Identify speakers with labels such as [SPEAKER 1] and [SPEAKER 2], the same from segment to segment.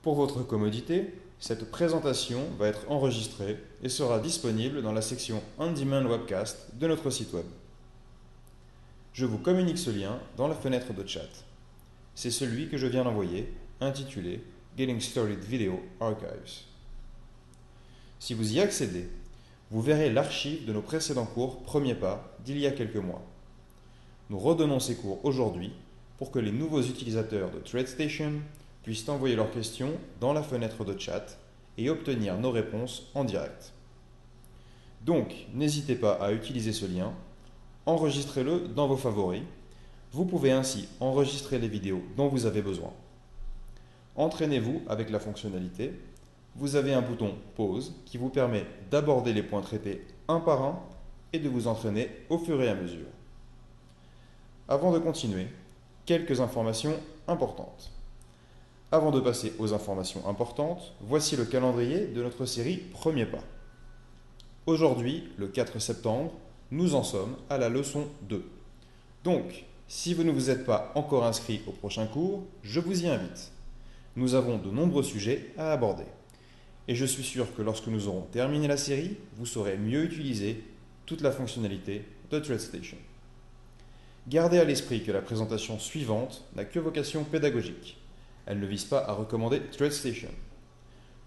[SPEAKER 1] Pour votre commodité, cette présentation va être enregistrée et sera disponible dans la section On Demand Webcast de notre site web. Je vous communique ce lien dans la fenêtre de chat. C'est celui que je viens d'envoyer, intitulé Getting Started Video Archives. Si vous y accédez, vous verrez l'archive de nos précédents cours Premier Pas d'il y a quelques mois. Nous redonnons ces cours aujourd'hui pour que les nouveaux utilisateurs de TradeStation puissent envoyer leurs questions dans la fenêtre de chat et obtenir nos réponses en direct. Donc, n'hésitez pas à utiliser ce lien, enregistrez-le dans vos favoris. Vous pouvez ainsi enregistrer les vidéos dont vous avez besoin. Entraînez-vous avec la fonctionnalité. Vous avez un bouton Pause qui vous permet d'aborder les points traités un par un et de vous entraîner au fur et à mesure. Avant de continuer, quelques informations importantes. Avant de passer aux informations importantes, voici le calendrier de notre série Premier Pas. Aujourd'hui, le 4 septembre, nous en sommes à la leçon 2. Donc, si vous ne vous êtes pas encore inscrit au prochain cours, je vous y invite. Nous avons de nombreux sujets à aborder. Et je suis sûr que lorsque nous aurons terminé la série, vous saurez mieux utiliser toute la fonctionnalité de TradeStation. Gardez à l'esprit que la présentation suivante n'a que vocation pédagogique. Elle ne vise pas à recommander TradeStation.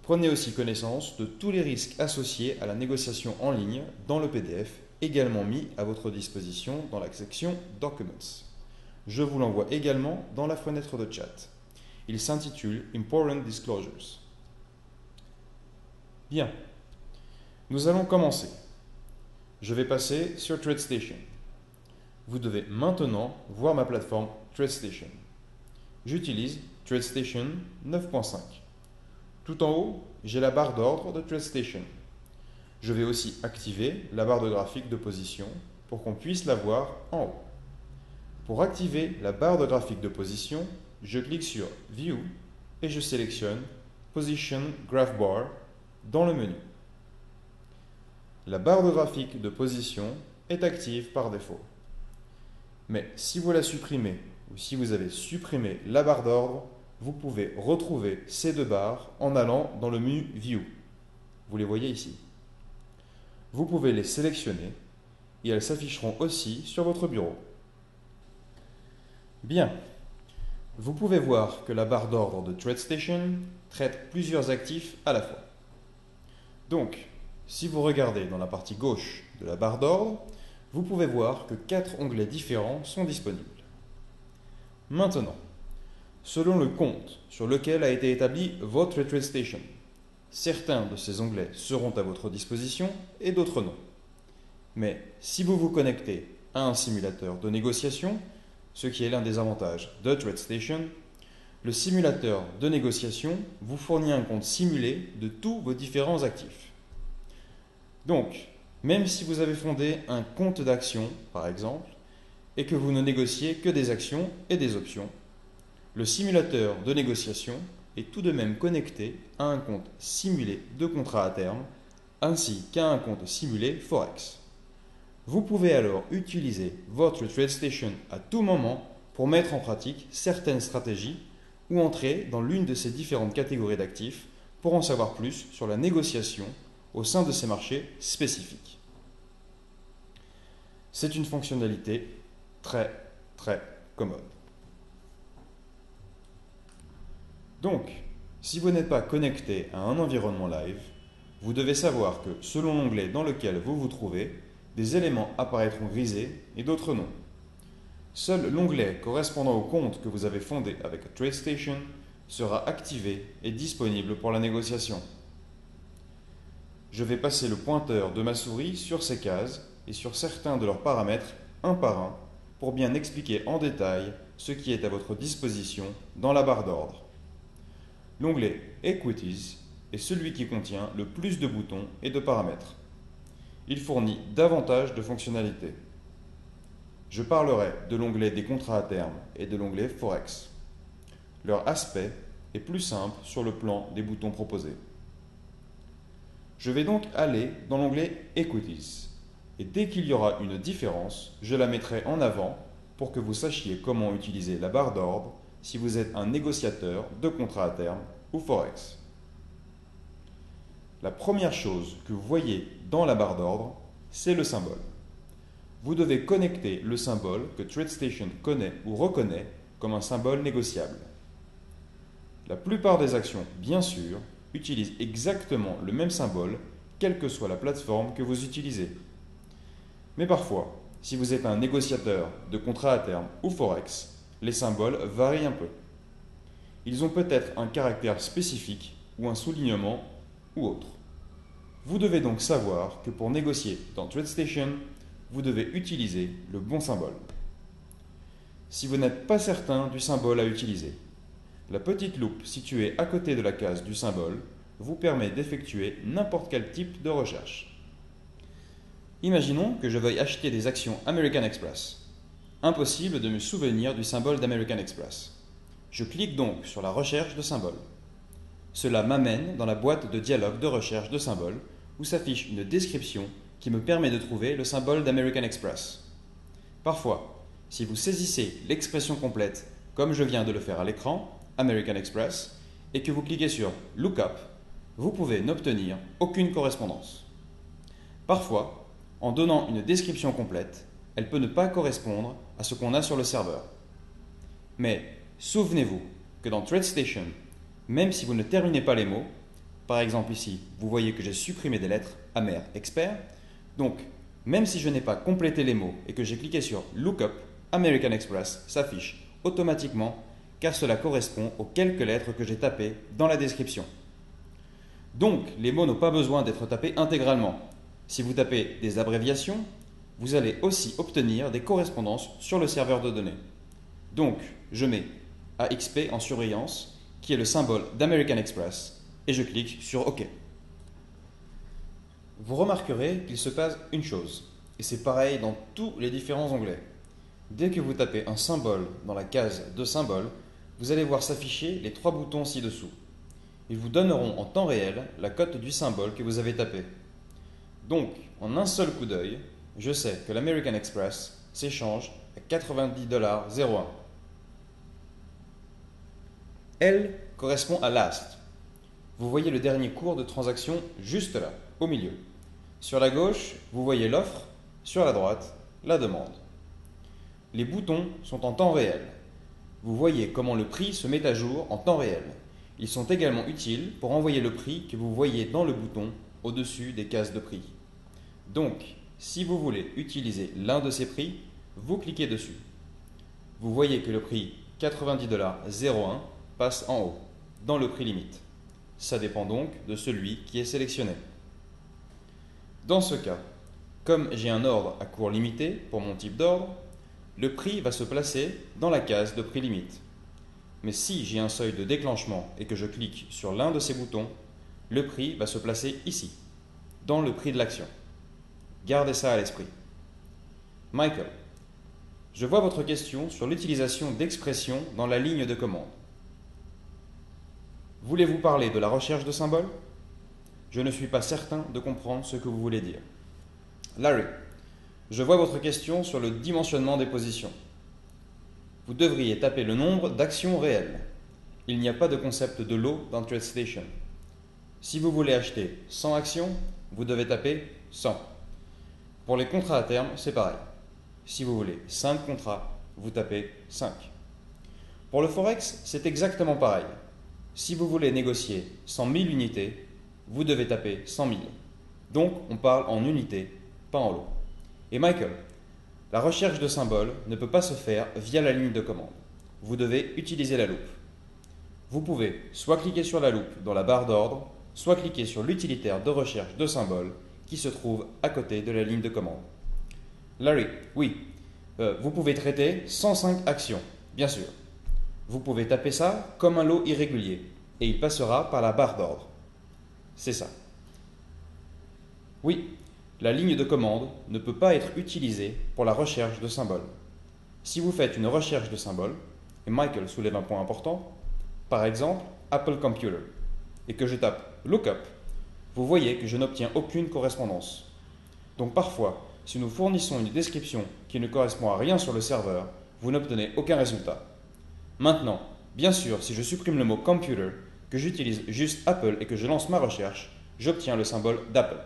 [SPEAKER 1] Prenez aussi connaissance de tous les risques associés à la négociation en ligne dans le PDF, également mis à votre disposition dans la section Documents. Je vous l'envoie également dans la fenêtre de chat. Il s'intitule Important Disclosures. Bien, nous allons commencer. Je vais passer sur TradeStation. Vous devez maintenant voir ma plateforme TradeStation. J'utilise TradeStation 9.5. Tout en haut, j'ai la barre d'ordre de TradeStation. Je vais aussi activer la barre de graphique de position pour qu'on puisse la voir en haut. Pour activer la barre de graphique de position, je clique sur View et je sélectionne Position Graph Bar dans le menu. La barre de graphique de position est active par défaut. Mais si vous la supprimez ou si vous avez supprimé la barre d'ordre, vous pouvez retrouver ces deux barres en allant dans le menu View. Vous les voyez ici. Vous pouvez les sélectionner et elles s'afficheront aussi sur votre bureau. Bien, vous pouvez voir que la barre d'ordre de TradeStation traite plusieurs actifs à la fois. Donc, si vous regardez dans la partie gauche de la barre d'ordre, vous pouvez voir que 4 onglets différents sont disponibles. Maintenant, selon le compte sur lequel a été établi votre TradeStation, certains de ces onglets seront à votre disposition et d'autres non. Mais si vous vous connectez à un simulateur de négociation, ce qui est l'un des avantages de TradeStation, le simulateur de négociation vous fournit un compte simulé de tous vos différents actifs. Donc, même si vous avez fondé un compte d'action, par exemple, et que vous ne négociez que des actions et des options, le simulateur de négociation est tout de même connecté à un compte simulé de contrat à terme, ainsi qu'à un compte simulé Forex. Vous pouvez alors utiliser votre TradeStation à tout moment pour mettre en pratique certaines stratégies ou entrer dans l'une de ces différentes catégories d'actifs pour en savoir plus sur la négociation au sein de ces marchés spécifiques. C'est une fonctionnalité très commode. Donc, si vous n'êtes pas connecté à un environnement live, vous devez savoir que selon l'onglet dans lequel vous vous trouvez, des éléments apparaîtront grisés et d'autres non. Seul l'onglet correspondant au compte que vous avez fondé avec TradeStation sera activé et disponible pour la négociation. Je vais passer le pointeur de ma souris sur ces cases et sur certains de leurs paramètres un par un pour bien expliquer en détail ce qui est à votre disposition dans la barre d'ordre. L'onglet Equities est celui qui contient le plus de boutons et de paramètres. Il fournit davantage de fonctionnalités. Je parlerai de l'onglet des contrats à terme et de l'onglet Forex. Leur aspect est plus simple sur le plan des boutons proposés. Je vais donc aller dans l'onglet Equities et dès qu'il y aura une différence, je la mettrai en avant pour que vous sachiez comment utiliser la barre d'ordre si vous êtes un négociateur de contrats à terme ou Forex. La première chose que vous voyez dans la barre d'ordre, c'est le symbole. Vous devez connecter le symbole que TradeStation connaît ou reconnaît comme un symbole négociable. La plupart des actions, bien sûr, utilisent exactement le même symbole, quelle que soit la plateforme que vous utilisez. Mais parfois, si vous êtes un négociateur de contrats à terme ou Forex, les symboles varient un peu. Ils ont peut-être un caractère spécifique ou un soulignement ou autre. Vous devez donc savoir que pour négocier dans TradeStation, vous devez utiliser le bon symbole. Si vous n'êtes pas certain du symbole à utiliser, la petite loupe située à côté de la case du symbole vous permet d'effectuer n'importe quel type de recherche. Imaginons que je veuille acheter des actions American Express. Impossible de me souvenir du symbole d'American Express. Je clique donc sur la recherche de symbole. Cela m'amène dans la boîte de dialogue de recherche de symboles où s'affiche une description qui me permet de trouver le symbole d'American Express. Parfois, si vous saisissez l'expression complète comme je viens de le faire à l'écran, American Express, et que vous cliquez sur Lookup, vous pouvez n'obtenir aucune correspondance. Parfois, en donnant une description complète, elle peut ne pas correspondre à ce qu'on a sur le serveur. Mais souvenez-vous que dans TradeStation, même si vous ne terminez pas les mots, par exemple ici, vous voyez que j'ai supprimé des lettres, Amer, Expert, donc même si je n'ai pas complété les mots et que j'ai cliqué sur Lookup, American Express s'affiche automatiquement car cela correspond aux quelques lettres que j'ai tapées dans la description. Donc, les mots n'ont pas besoin d'être tapés intégralement. Si vous tapez des abréviations, vous allez aussi obtenir des correspondances sur le serveur de données. Donc, je mets AXP en surveillance, qui est le symbole d'American Express, et je clique sur OK. Vous remarquerez qu'il se passe une chose, et c'est pareil dans tous les différents onglets. Dès que vous tapez un symbole dans la case de symbole, vous allez voir s'afficher les trois boutons ci-dessous. Ils vous donneront en temps réel la cote du symbole que vous avez tapé. Donc, en un seul coup d'œil, je sais que l'American Express s'échange à 90,01 $. L correspond à last. Vous voyez le dernier cours de transaction juste là, au milieu. Sur la gauche, vous voyez l'offre, sur la droite, la demande. Les boutons sont en temps réel. Vous voyez comment le prix se met à jour en temps réel. Ils sont également utiles pour envoyer le prix que vous voyez dans le bouton au-dessus des cases de prix. Donc, si vous voulez utiliser l'un de ces prix, vous cliquez dessus. Vous voyez que le prix 90,01 $ passe en haut, dans le prix limite. Ça dépend donc de celui qui est sélectionné. Dans ce cas, comme j'ai un ordre à cours limité pour mon type d'ordre, le prix va se placer dans la case de prix limite. Mais si j'ai un seuil de déclenchement et que je clique sur l'un de ces boutons, le prix va se placer ici, dans le prix de l'action. Gardez ça à l'esprit. Michael, je vois votre question sur l'utilisation d'expressions dans la ligne de commande. Voulez-vous parler de la recherche de symboles? Je ne suis pas certain de comprendre ce que vous voulez dire. Larry, je vois votre question sur le dimensionnement des positions. Vous devriez taper le nombre d'actions réelles. Il n'y a pas de concept de lot dans TradeStation. Si vous voulez acheter 100 actions, vous devez taper 100. Pour les contrats à terme, c'est pareil. Si vous voulez 5 contrats, vous tapez 5. Pour le Forex, c'est exactement pareil. Si vous voulez négocier 100 000 unités, vous devez taper 100 000. Donc, on parle en unités, pas en lot. Et Michael, la recherche de symboles ne peut pas se faire via la ligne de commande. Vous devez utiliser la loupe. Vous pouvez soit cliquer sur la loupe dans la barre d'ordre, soit cliquer sur l'utilitaire de recherche de symboles qui se trouve à côté de la ligne de commande. Larry, oui, vous pouvez traiter 105 actions, bien sûr. Vous pouvez taper ça comme un lot irrégulier et il passera par la barre d'ordre. C'est ça. Oui, la ligne de commande ne peut pas être utilisée pour la recherche de symboles. Si vous faites une recherche de symboles, et Michael soulève un point important, par exemple Apple Computer, et que je tape Lookup, vous voyez que je n'obtiens aucune correspondance. Donc parfois, si nous fournissons une description qui ne correspond à rien sur le serveur, vous n'obtenez aucun résultat. Maintenant, bien sûr, si je supprime le mot Computer, que j'utilise juste Apple et que je lance ma recherche, j'obtiens le symbole d'Apple.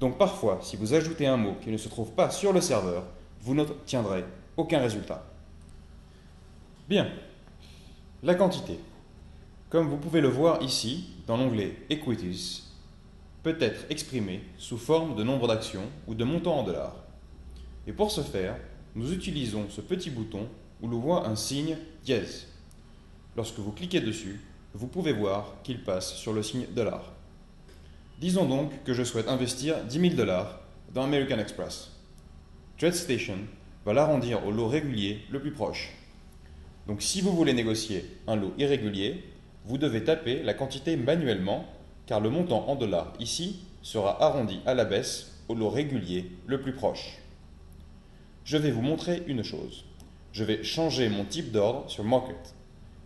[SPEAKER 1] Donc parfois, si vous ajoutez un mot qui ne se trouve pas sur le serveur, vous n'obtiendrez aucun résultat. Bien, la quantité. Comme vous pouvez le voir ici, dans l'onglet Equities, peut être exprimée sous forme de nombre d'actions ou de montant en dollars. Et pour ce faire, nous utilisons ce petit bouton où l'on voit un signe dièse. Lorsque vous cliquez dessus, vous pouvez voir qu'il passe sur le signe dollar. Disons donc que je souhaite investir 10 000 $ dans American Express. TradeStation va l'arrondir au lot régulier le plus proche. Donc si vous voulez négocier un lot irrégulier, vous devez taper la quantité manuellement car le montant en dollars ici sera arrondi à la baisse au lot régulier le plus proche. Je vais vous montrer une chose. Je vais changer mon type d'ordre sur Market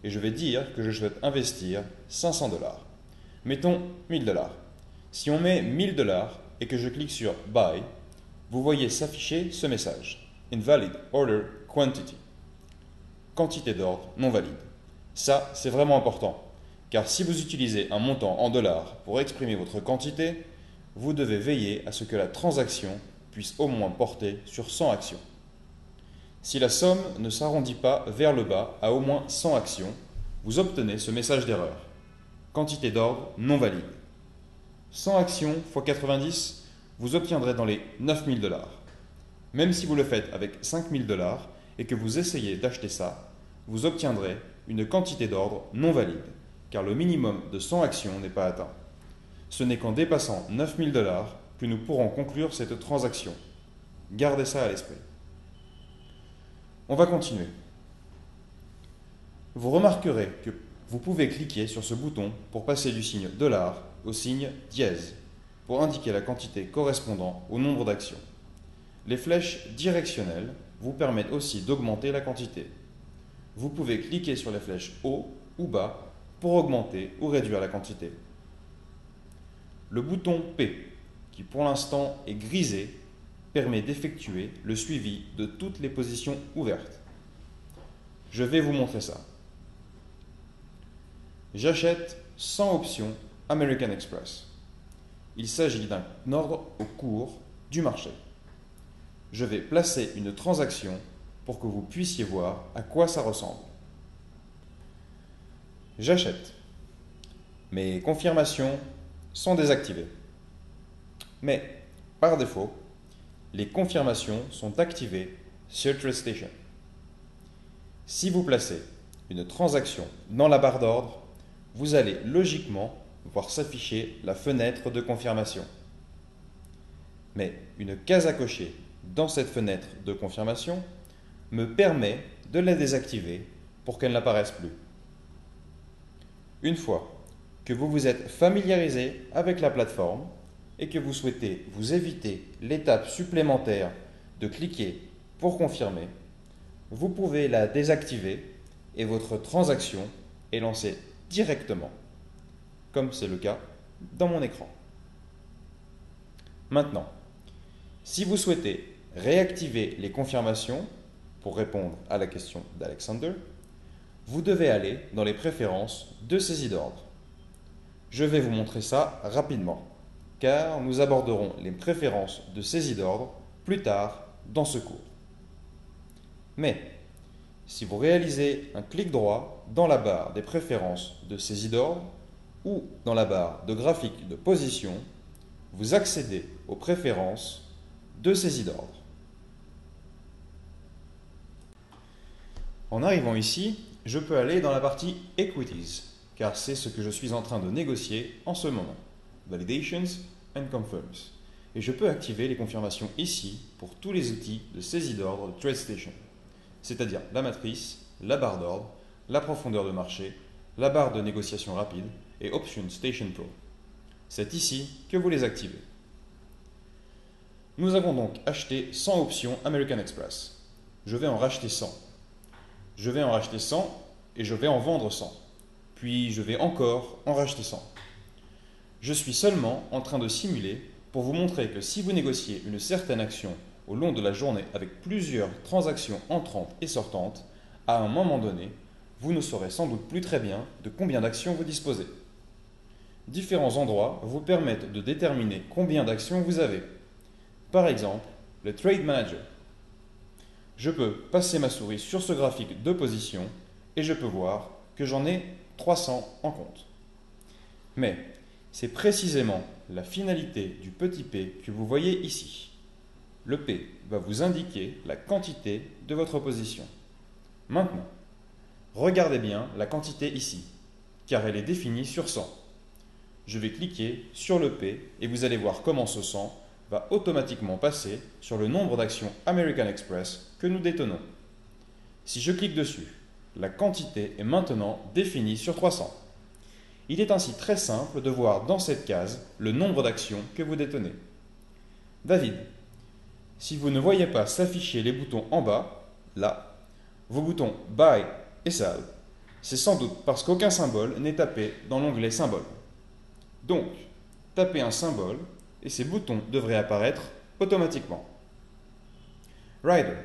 [SPEAKER 1] et je vais dire que je souhaite investir 500 $. Mettons 1000 $. Si on met 1000 $ et que je clique sur Buy, vous voyez s'afficher ce message. Invalid Order Quantity. Quantité d'ordre non valide. Ça, c'est vraiment important, car si vous utilisez un montant en dollars pour exprimer votre quantité, vous devez veiller à ce que la transaction puisse au moins porter sur 100 actions. Si la somme ne s'arrondit pas vers le bas à au moins 100 actions, vous obtenez ce message d'erreur. Quantité d'ordre non valide. 100 actions x 90, vous obtiendrez dans les 9000 $. Même si vous le faites avec 5000 $ et que vous essayez d'acheter ça, vous obtiendrez une quantité d'ordre non valide, car le minimum de 100 actions n'est pas atteint. Ce n'est qu'en dépassant 9000 $ que nous pourrons conclure cette transaction. Gardez ça à l'esprit. On va continuer. Vous remarquerez que vous pouvez cliquer sur ce bouton pour passer du signe dollar au signe dièse, pour indiquer la quantité correspondant au nombre d'actions. Les flèches directionnelles vous permettent aussi d'augmenter la quantité. Vous pouvez cliquer sur les flèches haut ou bas pour augmenter ou réduire la quantité. Le bouton P, qui pour l'instant est grisé, permet d'effectuer le suivi de toutes les positions ouvertes. Je vais vous montrer ça. J'achète 100 options American Express. Il s'agit d'un ordre au cours du marché. Je vais placer une transaction pour que vous puissiez voir à quoi ça ressemble. J'achète. Mes confirmations sont désactivées. Mais, par défaut, les confirmations sont activées sur TradeStation. Si vous placez une transaction dans la barre d'ordre, vous allez logiquement voir s'afficher la fenêtre de confirmation. Mais une case à cocher dans cette fenêtre de confirmation me permet de la désactiver pour qu'elle n'apparaisse plus. Une fois que vous vous êtes familiarisé avec la plateforme et que vous souhaitez vous éviter l'étape supplémentaire de cliquer pour confirmer, vous pouvez la désactiver et votre transaction est lancée directement, comme c'est le cas dans mon écran. Maintenant, si vous souhaitez réactiver les confirmations pour répondre à la question d'Alexander, vous devez aller dans les préférences de saisie d'ordre. Je vais vous montrer ça rapidement, car nous aborderons les préférences de saisie d'ordre plus tard dans ce cours. Mais, si vous réalisez un clic droit dans la barre des préférences de saisie d'ordre ou dans la barre de graphique de position, vous accédez aux préférences de saisie d'ordre. En arrivant ici, je peux aller dans la partie Equities, car c'est ce que je suis en train de négocier en ce moment. Validations and Confirms. Et je peux activer les confirmations ici pour tous les outils de saisie d'ordre de TradeStation, c'est-à-dire la matrice, la barre d'ordre, la profondeur de marché, la barre de négociation rapide et Option Station Pro. C'est ici que vous les activez. Nous avons donc acheté 100 options American Express. Je vais en racheter 100. Je vais en racheter 100 et je vais en vendre 100. Puis je vais encore en racheter 100. Je suis seulement en train de simuler pour vous montrer que si vous négociez une certaine action au long de la journée avec plusieurs transactions entrantes et sortantes, à un moment donné, vous ne saurez sans doute plus très bien de combien d'actions vous disposez. Différents endroits vous permettent de déterminer combien d'actions vous avez. Par exemple, le Trade Manager. Je peux passer ma souris sur ce graphique de position et je peux voir que j'en ai 300 en compte. Mais c'est précisément la finalité du petit p que vous voyez ici. Le p va vous indiquer la quantité de votre position. Maintenant, regardez bien la quantité ici, car elle est définie sur 100. Je vais cliquer sur le P et vous allez voir comment ce 100 va automatiquement passer sur le nombre d'actions American Express que nous détenons. Si je clique dessus, la quantité est maintenant définie sur 300. Il est ainsi très simple de voir dans cette case le nombre d'actions que vous détenez. David, si vous ne voyez pas s'afficher les boutons en bas, là, vos boutons Buy et Sell, c'est sans doute parce qu'aucun symbole n'est tapé dans l'onglet Symbole. Donc, tapez un symbole et ces boutons devraient apparaître automatiquement. Rider.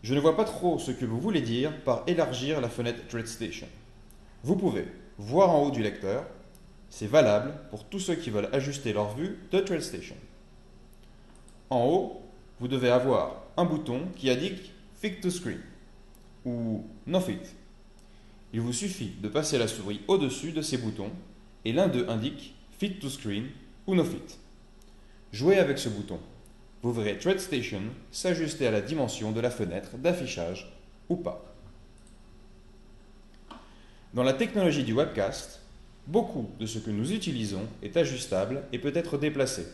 [SPEAKER 1] Je ne vois pas trop ce que vous voulez dire par élargir la fenêtre TradeStation. Vous pouvez voir en haut du lecteur. C'est valable pour tous ceux qui veulent ajuster leur vue de TradeStation. En haut, vous devez avoir un bouton qui indique Fit to Screen ou No Fit. Il vous suffit de passer la souris au-dessus de ces boutons et l'un d'eux indique Fit to Screen ou No Fit. Jouez avec ce bouton. Vous verrez TradeStation s'ajuster à la dimension de la fenêtre d'affichage ou pas. Dans la technologie du webcast, beaucoup de ce que nous utilisons est ajustable et peut être déplacé.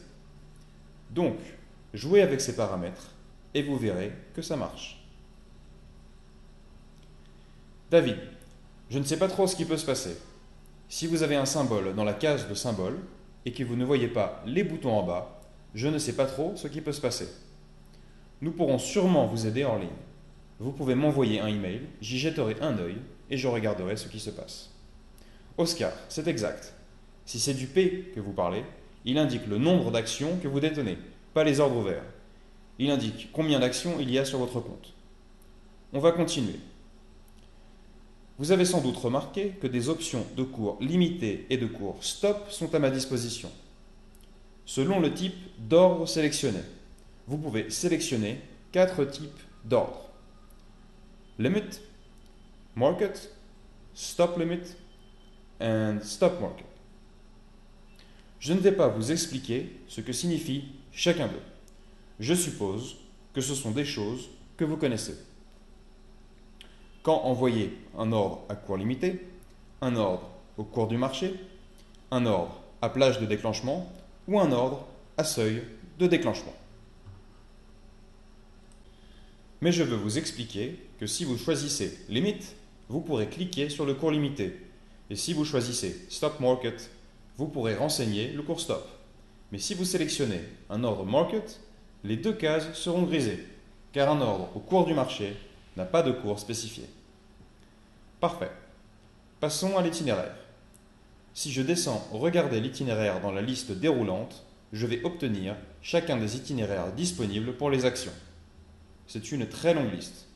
[SPEAKER 1] Donc, jouez avec ces paramètres et vous verrez que ça marche. David, je ne sais pas trop ce qui peut se passer. Si vous avez un symbole dans la case de symbole et que vous ne voyez pas les boutons en bas, je ne sais pas trop ce qui peut se passer. Nous pourrons sûrement vous aider en ligne. Vous pouvez m'envoyer un email, j'y jetterai un œil et je regarderai ce qui se passe. Oscar, c'est exact. Si c'est du P que vous parlez, il indique le nombre d'actions que vous détenez, pas les ordres verts. Il indique combien d'actions il y a sur votre compte. On va continuer. Vous avez sans doute remarqué que des options de cours limité et de cours stop sont à ma disposition. Selon le type d'ordre sélectionné, vous pouvez sélectionner 4 types d'ordres. Limit, Market, Stop Limit et Stop Market. Je ne vais pas vous expliquer ce que signifie chacun d'eux. Je suppose que ce sont des choses que vous connaissez. Quand envoyer un ordre à cours limité, un ordre au cours du marché, un ordre à plage de déclenchement ou un ordre à seuil de déclenchement. Mais je veux vous expliquer que si vous choisissez Limit, vous pourrez cliquer sur le cours limité. Et si vous choisissez Stop Market, vous pourrez renseigner le cours Stop. Mais si vous sélectionnez un ordre Market, les deux cases seront grisées, car un ordre au cours du marché n'a pas de cours spécifié. Parfait. Passons à l'itinéraire. Si je descends regarder l'itinéraire dans la liste déroulante, je vais obtenir chacun des itinéraires disponibles pour les actions. C'est une très longue liste.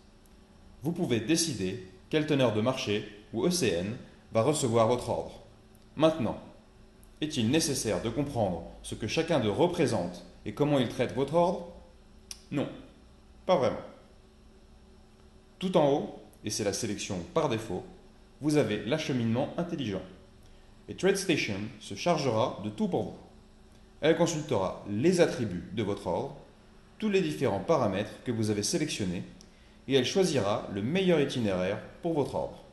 [SPEAKER 1] Vous pouvez décider quel teneur de marché ou ECN va recevoir votre ordre. Maintenant, est-il nécessaire de comprendre ce que chacun d'eux représente et comment il traite votre ordre? Non, pas vraiment. Tout en haut, et c'est la sélection par défaut, vous avez l'acheminement intelligent. Et TradeStation se chargera de tout pour vous. Elle consultera les attributs de votre ordre, tous les différents paramètres que vous avez sélectionnés, et elle choisira le meilleur itinéraire pour votre ordre.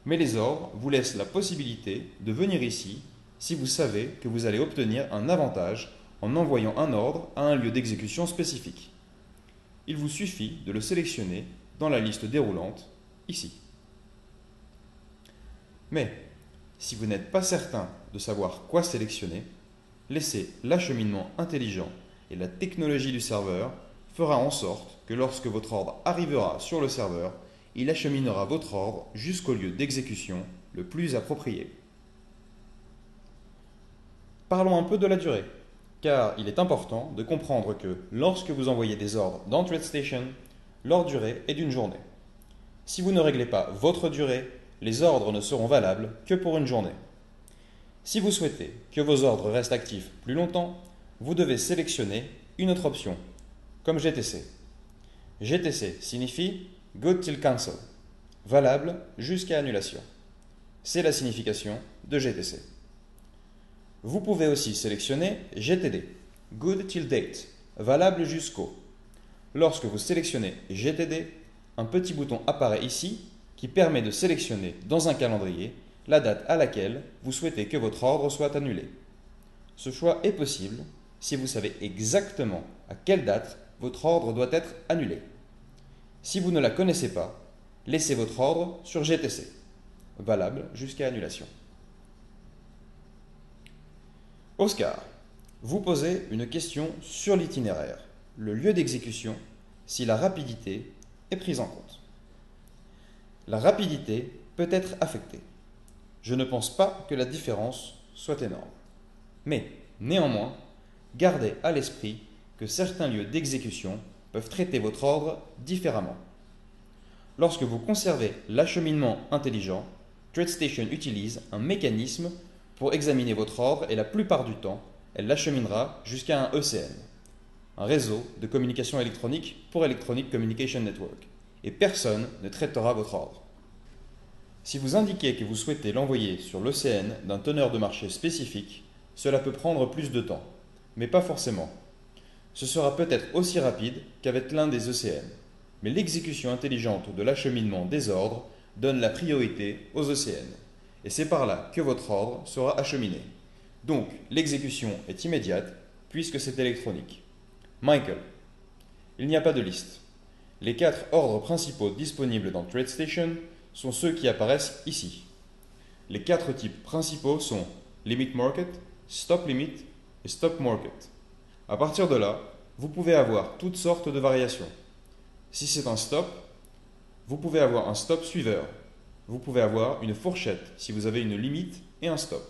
[SPEAKER 1] Mais les ordres vous laissent la possibilité de venir ici si vous savez que vous allez obtenir un avantage en envoyant un ordre à un lieu d'exécution spécifique. Il vous suffit de le sélectionner dans la liste déroulante, ici. Mais, si vous n'êtes pas certain de savoir quoi sélectionner, laissez l'acheminement intelligent et la technologie du serveur fera en sorte que lorsque votre ordre arrivera sur le serveur, il acheminera votre ordre jusqu'au lieu d'exécution le plus approprié. Parlons un peu de la durée, car il est important de comprendre que lorsque vous envoyez des ordres dans TradeStation, leur durée est d'une journée. Si vous ne réglez pas votre durée, les ordres ne seront valables que pour une journée. Si vous souhaitez que vos ordres restent actifs plus longtemps, vous devez sélectionner une autre option, comme GTC. GTC signifie Good Till Cancel, valable jusqu'à annulation. C'est la signification de GTC. Vous pouvez aussi sélectionner GTD, Good Till Date, valable jusqu'au. Lorsque vous sélectionnez GTD, un petit bouton apparaît ici qui permet de sélectionner dans un calendrier la date à laquelle vous souhaitez que votre ordre soit annulé. Ce choix est possible si vous savez exactement à quelle date votre ordre doit être annulé. Si vous ne la connaissez pas, laissez votre ordre sur GTC, valable jusqu'à annulation. Oscar, vous posez une question sur l'itinéraire, le lieu d'exécution, si la rapidité est prise en compte. La rapidité peut être affectée. Je ne pense pas que la différence soit énorme. Mais, néanmoins, gardez à l'esprit que certains lieux d'exécution peuvent traiter votre ordre différemment. Lorsque vous conservez l'acheminement intelligent, TradeStation utilise un mécanisme pour examiner votre ordre et la plupart du temps, elle l'acheminera jusqu'à un ECN, un réseau de communication électronique pour Electronic Communication Network, et personne ne traitera votre ordre. Si vous indiquez que vous souhaitez l'envoyer sur l'ECN d'un teneur de marché spécifique, cela peut prendre plus de temps, mais pas forcément. Ce sera peut-être aussi rapide qu'avec l'un des ECN, mais l'exécution intelligente de l'acheminement des ordres donne la priorité aux ECN, et c'est par là que votre ordre sera acheminé. Donc, l'exécution est immédiate, puisque c'est électronique. Michael. Il n'y a pas de liste. Les 4 ordres principaux disponibles dans TradeStation sont ceux qui apparaissent ici. Les 4 types principaux sont Limit Market, Stop Limit et Stop Market. À partir de là, vous pouvez avoir toutes sortes de variations. Si c'est un stop, vous pouvez avoir un stop suiveur. Vous pouvez avoir une fourchette si vous avez une limite et un stop.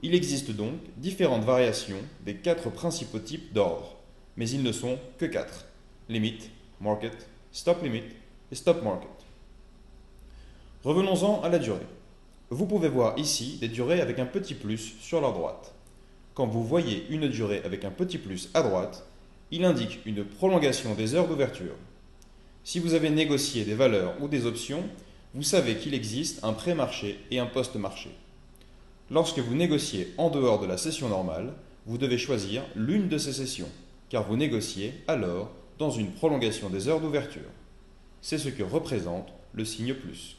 [SPEAKER 1] Il existe donc différentes variations des 4 principaux types d'ordres, mais ils ne sont que 4. Limit, Market, Stop Limit et Stop Market. Revenons-en à la durée. Vous pouvez voir ici des durées avec un petit plus sur leur droite. Quand vous voyez une durée avec un petit plus à droite, il indique une prolongation des heures d'ouverture. Si vous avez négocié des valeurs ou des options, vous savez qu'il existe un pré-marché et un post-marché. Lorsque vous négociez en dehors de la session normale, vous devez choisir l'une de ces sessions, car vous négociez alors dans une prolongation des heures d'ouverture. C'est ce que représente le signe plus.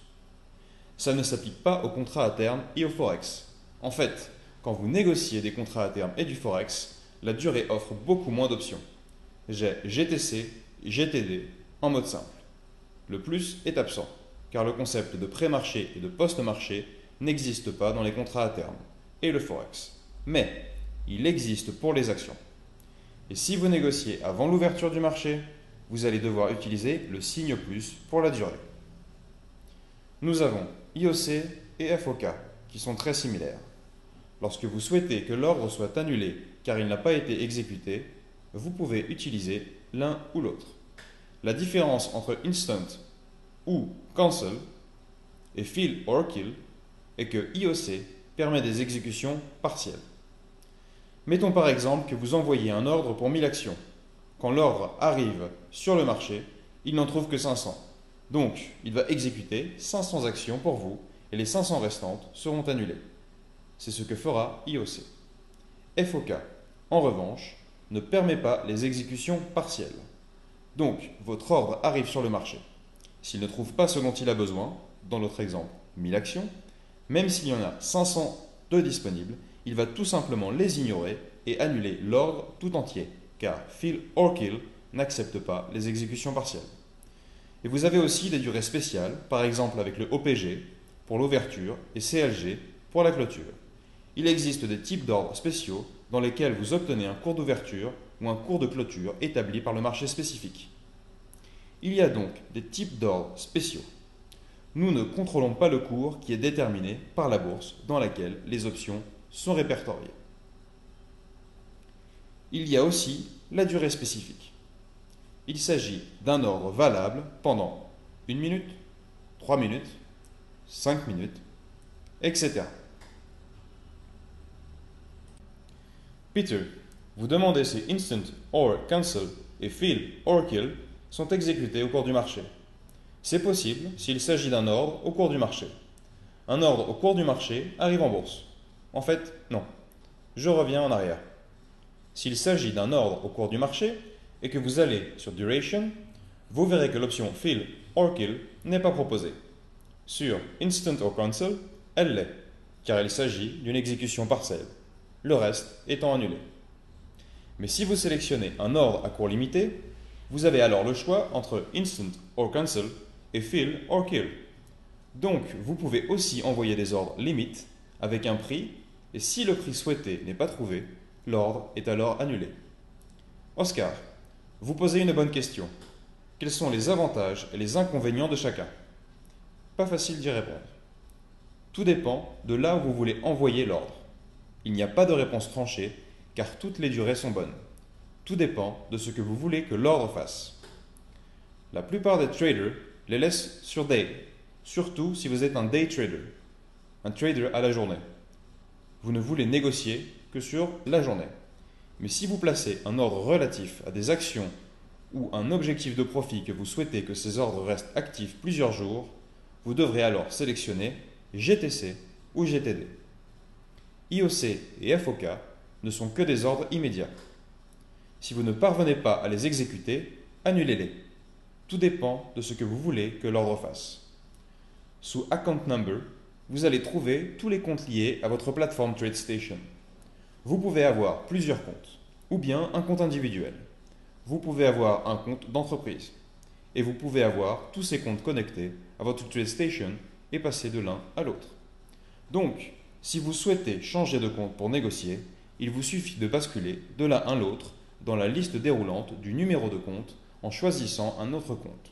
[SPEAKER 1] Ça ne s'applique pas aux contrats à terme et au forex. En fait, quand vous négociez des contrats à terme et du forex, la durée offre beaucoup moins d'options. J'ai GTC et GTD en mode simple. Le plus est absent, car le concept de pré-marché et de post-marché n'existe pas dans les contrats à terme et le forex. Mais il existe pour les actions. Et si vous négociez avant l'ouverture du marché, vous allez devoir utiliser le signe plus pour la durée. Nous avons IOC et FOK qui sont très similaires. Lorsque vous souhaitez que l'ordre soit annulé car il n'a pas été exécuté, vous pouvez utiliser l'un ou l'autre. La différence entre instant ou cancel et fill or kill est que IOC permet des exécutions partielles. Mettons par exemple que vous envoyez un ordre pour 1000 actions. Quand l'ordre arrive sur le marché, il n'en trouve que 500. Donc, il va exécuter 500 actions pour vous et les 500 restantes seront annulées. C'est ce que fera IOC. FOK, en revanche, ne permet pas les exécutions partielles. Donc, votre ordre arrive sur le marché. S'il ne trouve pas ce dont il a besoin, dans notre exemple 1000 actions, même s'il y en a 500 de disponibles, il va tout simplement les ignorer et annuler l'ordre tout entier, car fill or kill n'accepte pas les exécutions partielles. Et vous avez aussi des durées spéciales, par exemple avec le OPG pour l'ouverture et CLG pour la clôture. Il existe des types d'ordres spéciaux dans lesquels vous obtenez un cours d'ouverture ou un cours de clôture établi par le marché spécifique. Il y a donc des types d'ordres spéciaux. Nous ne contrôlons pas le cours qui est déterminé par la bourse dans laquelle les options sont répertoriées. Il y a aussi la durée spécifique. Il s'agit d'un ordre valable pendant 1 minute, 3 minutes, 5 minutes, etc. Peter, vous demandez si instant or cancel et fill or kill sont exécutés au cours du marché. C'est possible s'il s'agit d'un ordre au cours du marché. Un ordre au cours du marché arrive en bourse. En fait, non. Je reviens en arrière. S'il s'agit d'un ordre au cours du marché et que vous allez sur Duration, vous verrez que l'option Fill or Kill n'est pas proposée. Sur Instant or Cancel, elle l'est, car il s'agit d'une exécution partielle, le reste étant annulé. Mais si vous sélectionnez un ordre à cours limité, vous avez alors le choix entre Instant or Cancel et Fill or Kill. Donc, vous pouvez aussi envoyer des ordres limites avec un prix, et si le prix souhaité n'est pas trouvé, l'ordre est alors annulé. Oscar, vous posez une bonne question. Quels sont les avantages et les inconvénients de chacun? Pas facile d'y répondre. Tout dépend de là où vous voulez envoyer l'ordre. Il n'y a pas de réponse tranchée, car toutes les durées sont bonnes. Tout dépend de ce que vous voulez que l'ordre fasse. La plupart des traders les laissent sur day, surtout si vous êtes un day trader, un trader à la journée. Vous ne voulez négocier que sur la journée. Mais si vous placez un ordre relatif à des actions ou un objectif de profit que vous souhaitez que ces ordres restent actifs plusieurs jours, vous devrez alors sélectionner GTC ou GTD. IOC et FOK ne sont que des ordres immédiats. Si vous ne parvenez pas à les exécuter, annulez-les. Tout dépend de ce que vous voulez que l'ordre fasse. Sous Account Number, vous allez trouver tous les comptes liés à votre plateforme TradeStation. Vous pouvez avoir plusieurs comptes, ou bien un compte individuel. Vous pouvez avoir un compte d'entreprise. Et vous pouvez avoir tous ces comptes connectés à votre TradeStation et passer de l'un à l'autre. Donc, si vous souhaitez changer de compte pour négocier, il vous suffit de basculer de l'un à l'autre dans la liste déroulante du numéro de compte en choisissant un autre compte.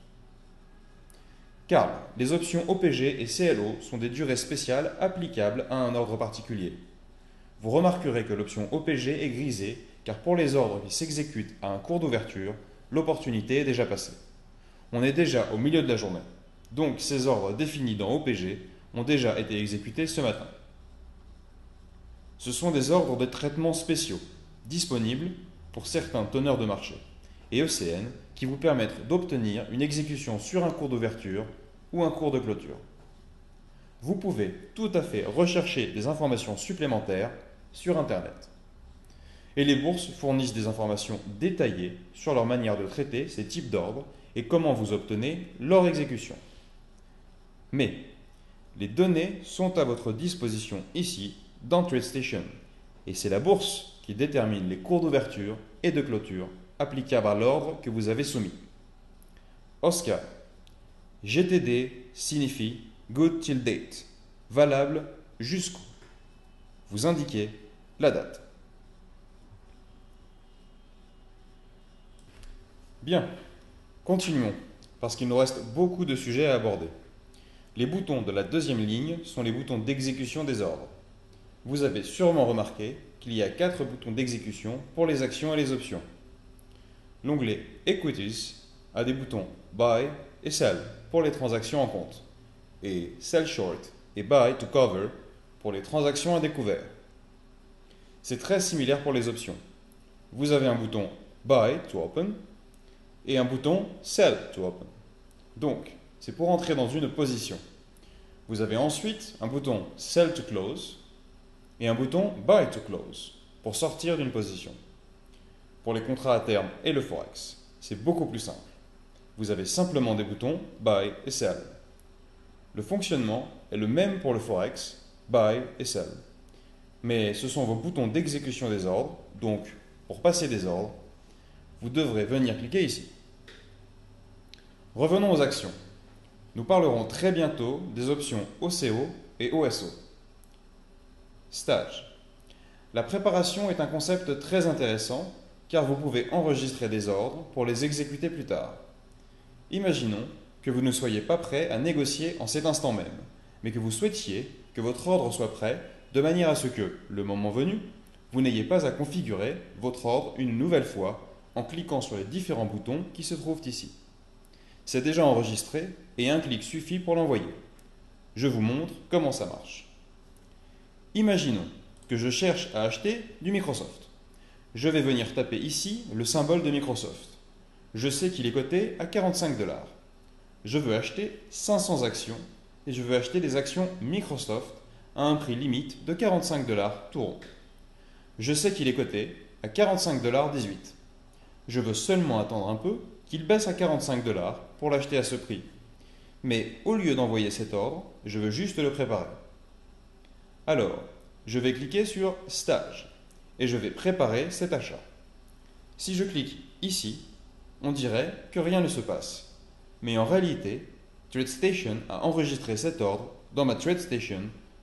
[SPEAKER 1] Carl, les options OPG et CLO sont des durées spéciales applicables à un ordre particulier. Vous remarquerez que l'option OPG est grisée car pour les ordres qui s'exécutent à un cours d'ouverture, l'opportunité est déjà passée. On est déjà au milieu de la journée. Donc ces ordres définis dans OPG ont déjà été exécutés ce matin. Ce sont des ordres de traitement spéciaux, disponibles pour certains teneurs de marché, et ECN qui vous permettent d'obtenir une exécution sur un cours d'ouverture ou un cours de clôture. Vous pouvez tout à fait rechercher des informations supplémentaires sur Internet. Et les bourses fournissent des informations détaillées sur leur manière de traiter ces types d'ordres et comment vous obtenez leur exécution. Mais les données sont à votre disposition ici dans TradeStation et c'est la bourse qui détermine les cours d'ouverture et de clôture applicables à l'ordre que vous avez soumis. Oscar, GTD signifie Good Till Date, valable jusqu'où. Vous indiquez la date. Bien, continuons, parce qu'il nous reste beaucoup de sujets à aborder. Les boutons de la deuxième ligne sont les boutons d'exécution des ordres. Vous avez sûrement remarqué qu'il y a 4 boutons d'exécution pour les actions et les options. L'onglet Equities a des boutons Buy et Sell pour les transactions en compte, et Sell Short et Buy to Cover pour les transactions à découvert. C'est très similaire pour les options. Vous avez un bouton Buy to Open et un bouton Sell to Open. Donc, c'est pour entrer dans une position. Vous avez ensuite un bouton Sell to Close et un bouton Buy to Close pour sortir d'une position. Pour les contrats à terme et le Forex, c'est beaucoup plus simple. Vous avez simplement des boutons Buy et Sell. Le fonctionnement est le même pour le Forex, Buy et Sell. Mais ce sont vos boutons d'exécution des ordres, donc pour passer des ordres, vous devrez venir cliquer ici. Revenons aux actions. Nous parlerons très bientôt des options OCO et OSO. Stage. La préparation est un concept très intéressant car vous pouvez enregistrer des ordres pour les exécuter plus tard. Imaginons que vous ne soyez pas prêt à négocier en cet instant même, mais que vous souhaitiez que votre ordre soit prêt de manière à ce que, le moment venu, vous n'ayez pas à configurer votre ordre une nouvelle fois en cliquant sur les différents boutons qui se trouvent ici. C'est déjà enregistré et un clic suffit pour l'envoyer. Je vous montre comment ça marche. Imaginons que je cherche à acheter du Microsoft. Je vais venir taper ici le symbole de Microsoft. Je sais qu'il est coté à 45 $. Je veux acheter 500 actions et je veux acheter des actions Microsoft à un prix limite de 45 $ tout rond. Je sais qu'il est coté à 45,18 $. Je veux seulement attendre un peu qu'il baisse à 45 $ pour l'acheter à ce prix. Mais au lieu d'envoyer cet ordre, je veux juste le préparer. Alors, je vais cliquer sur Stage et je vais préparer cet achat. Si je clique ici, on dirait que rien ne se passe. Mais en réalité, TradeStation a enregistré cet ordre dans ma TradeStation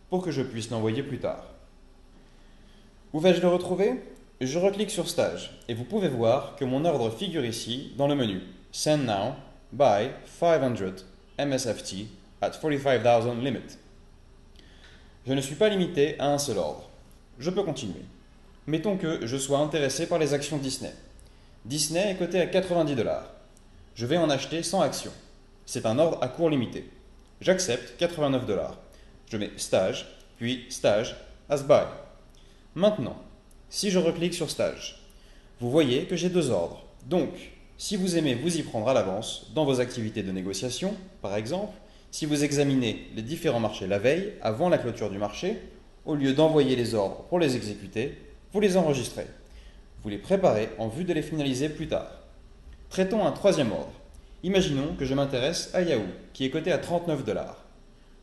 [SPEAKER 1] pour que je puisse l'envoyer plus tard. Où vais-je le retrouver? Je reclique sur Stage et vous pouvez voir que mon ordre figure ici dans le menu Send Now, Buy 500 MSFT at 45,000 limit. Je ne suis pas limité à un seul ordre. Je peux continuer. Mettons que je sois intéressé par les actions Disney. Disney est coté à 90 $. Je vais en acheter 100 actions. C'est un ordre à court limité. J'accepte 89 $. Je mets Stage, puis Stage as Buy. Maintenant, si je reclique sur Stage, vous voyez que j'ai deux ordres. Donc, si vous aimez vous y prendre à l'avance dans vos activités de négociation, par exemple, si vous examinez les différents marchés la veille, avant la clôture du marché, au lieu d'envoyer les ordres pour les exécuter, vous les enregistrez. Vous les préparez en vue de les finaliser plus tard. Traitons un troisième ordre. Imaginons que je m'intéresse à Yahoo, qui est coté à 39 $.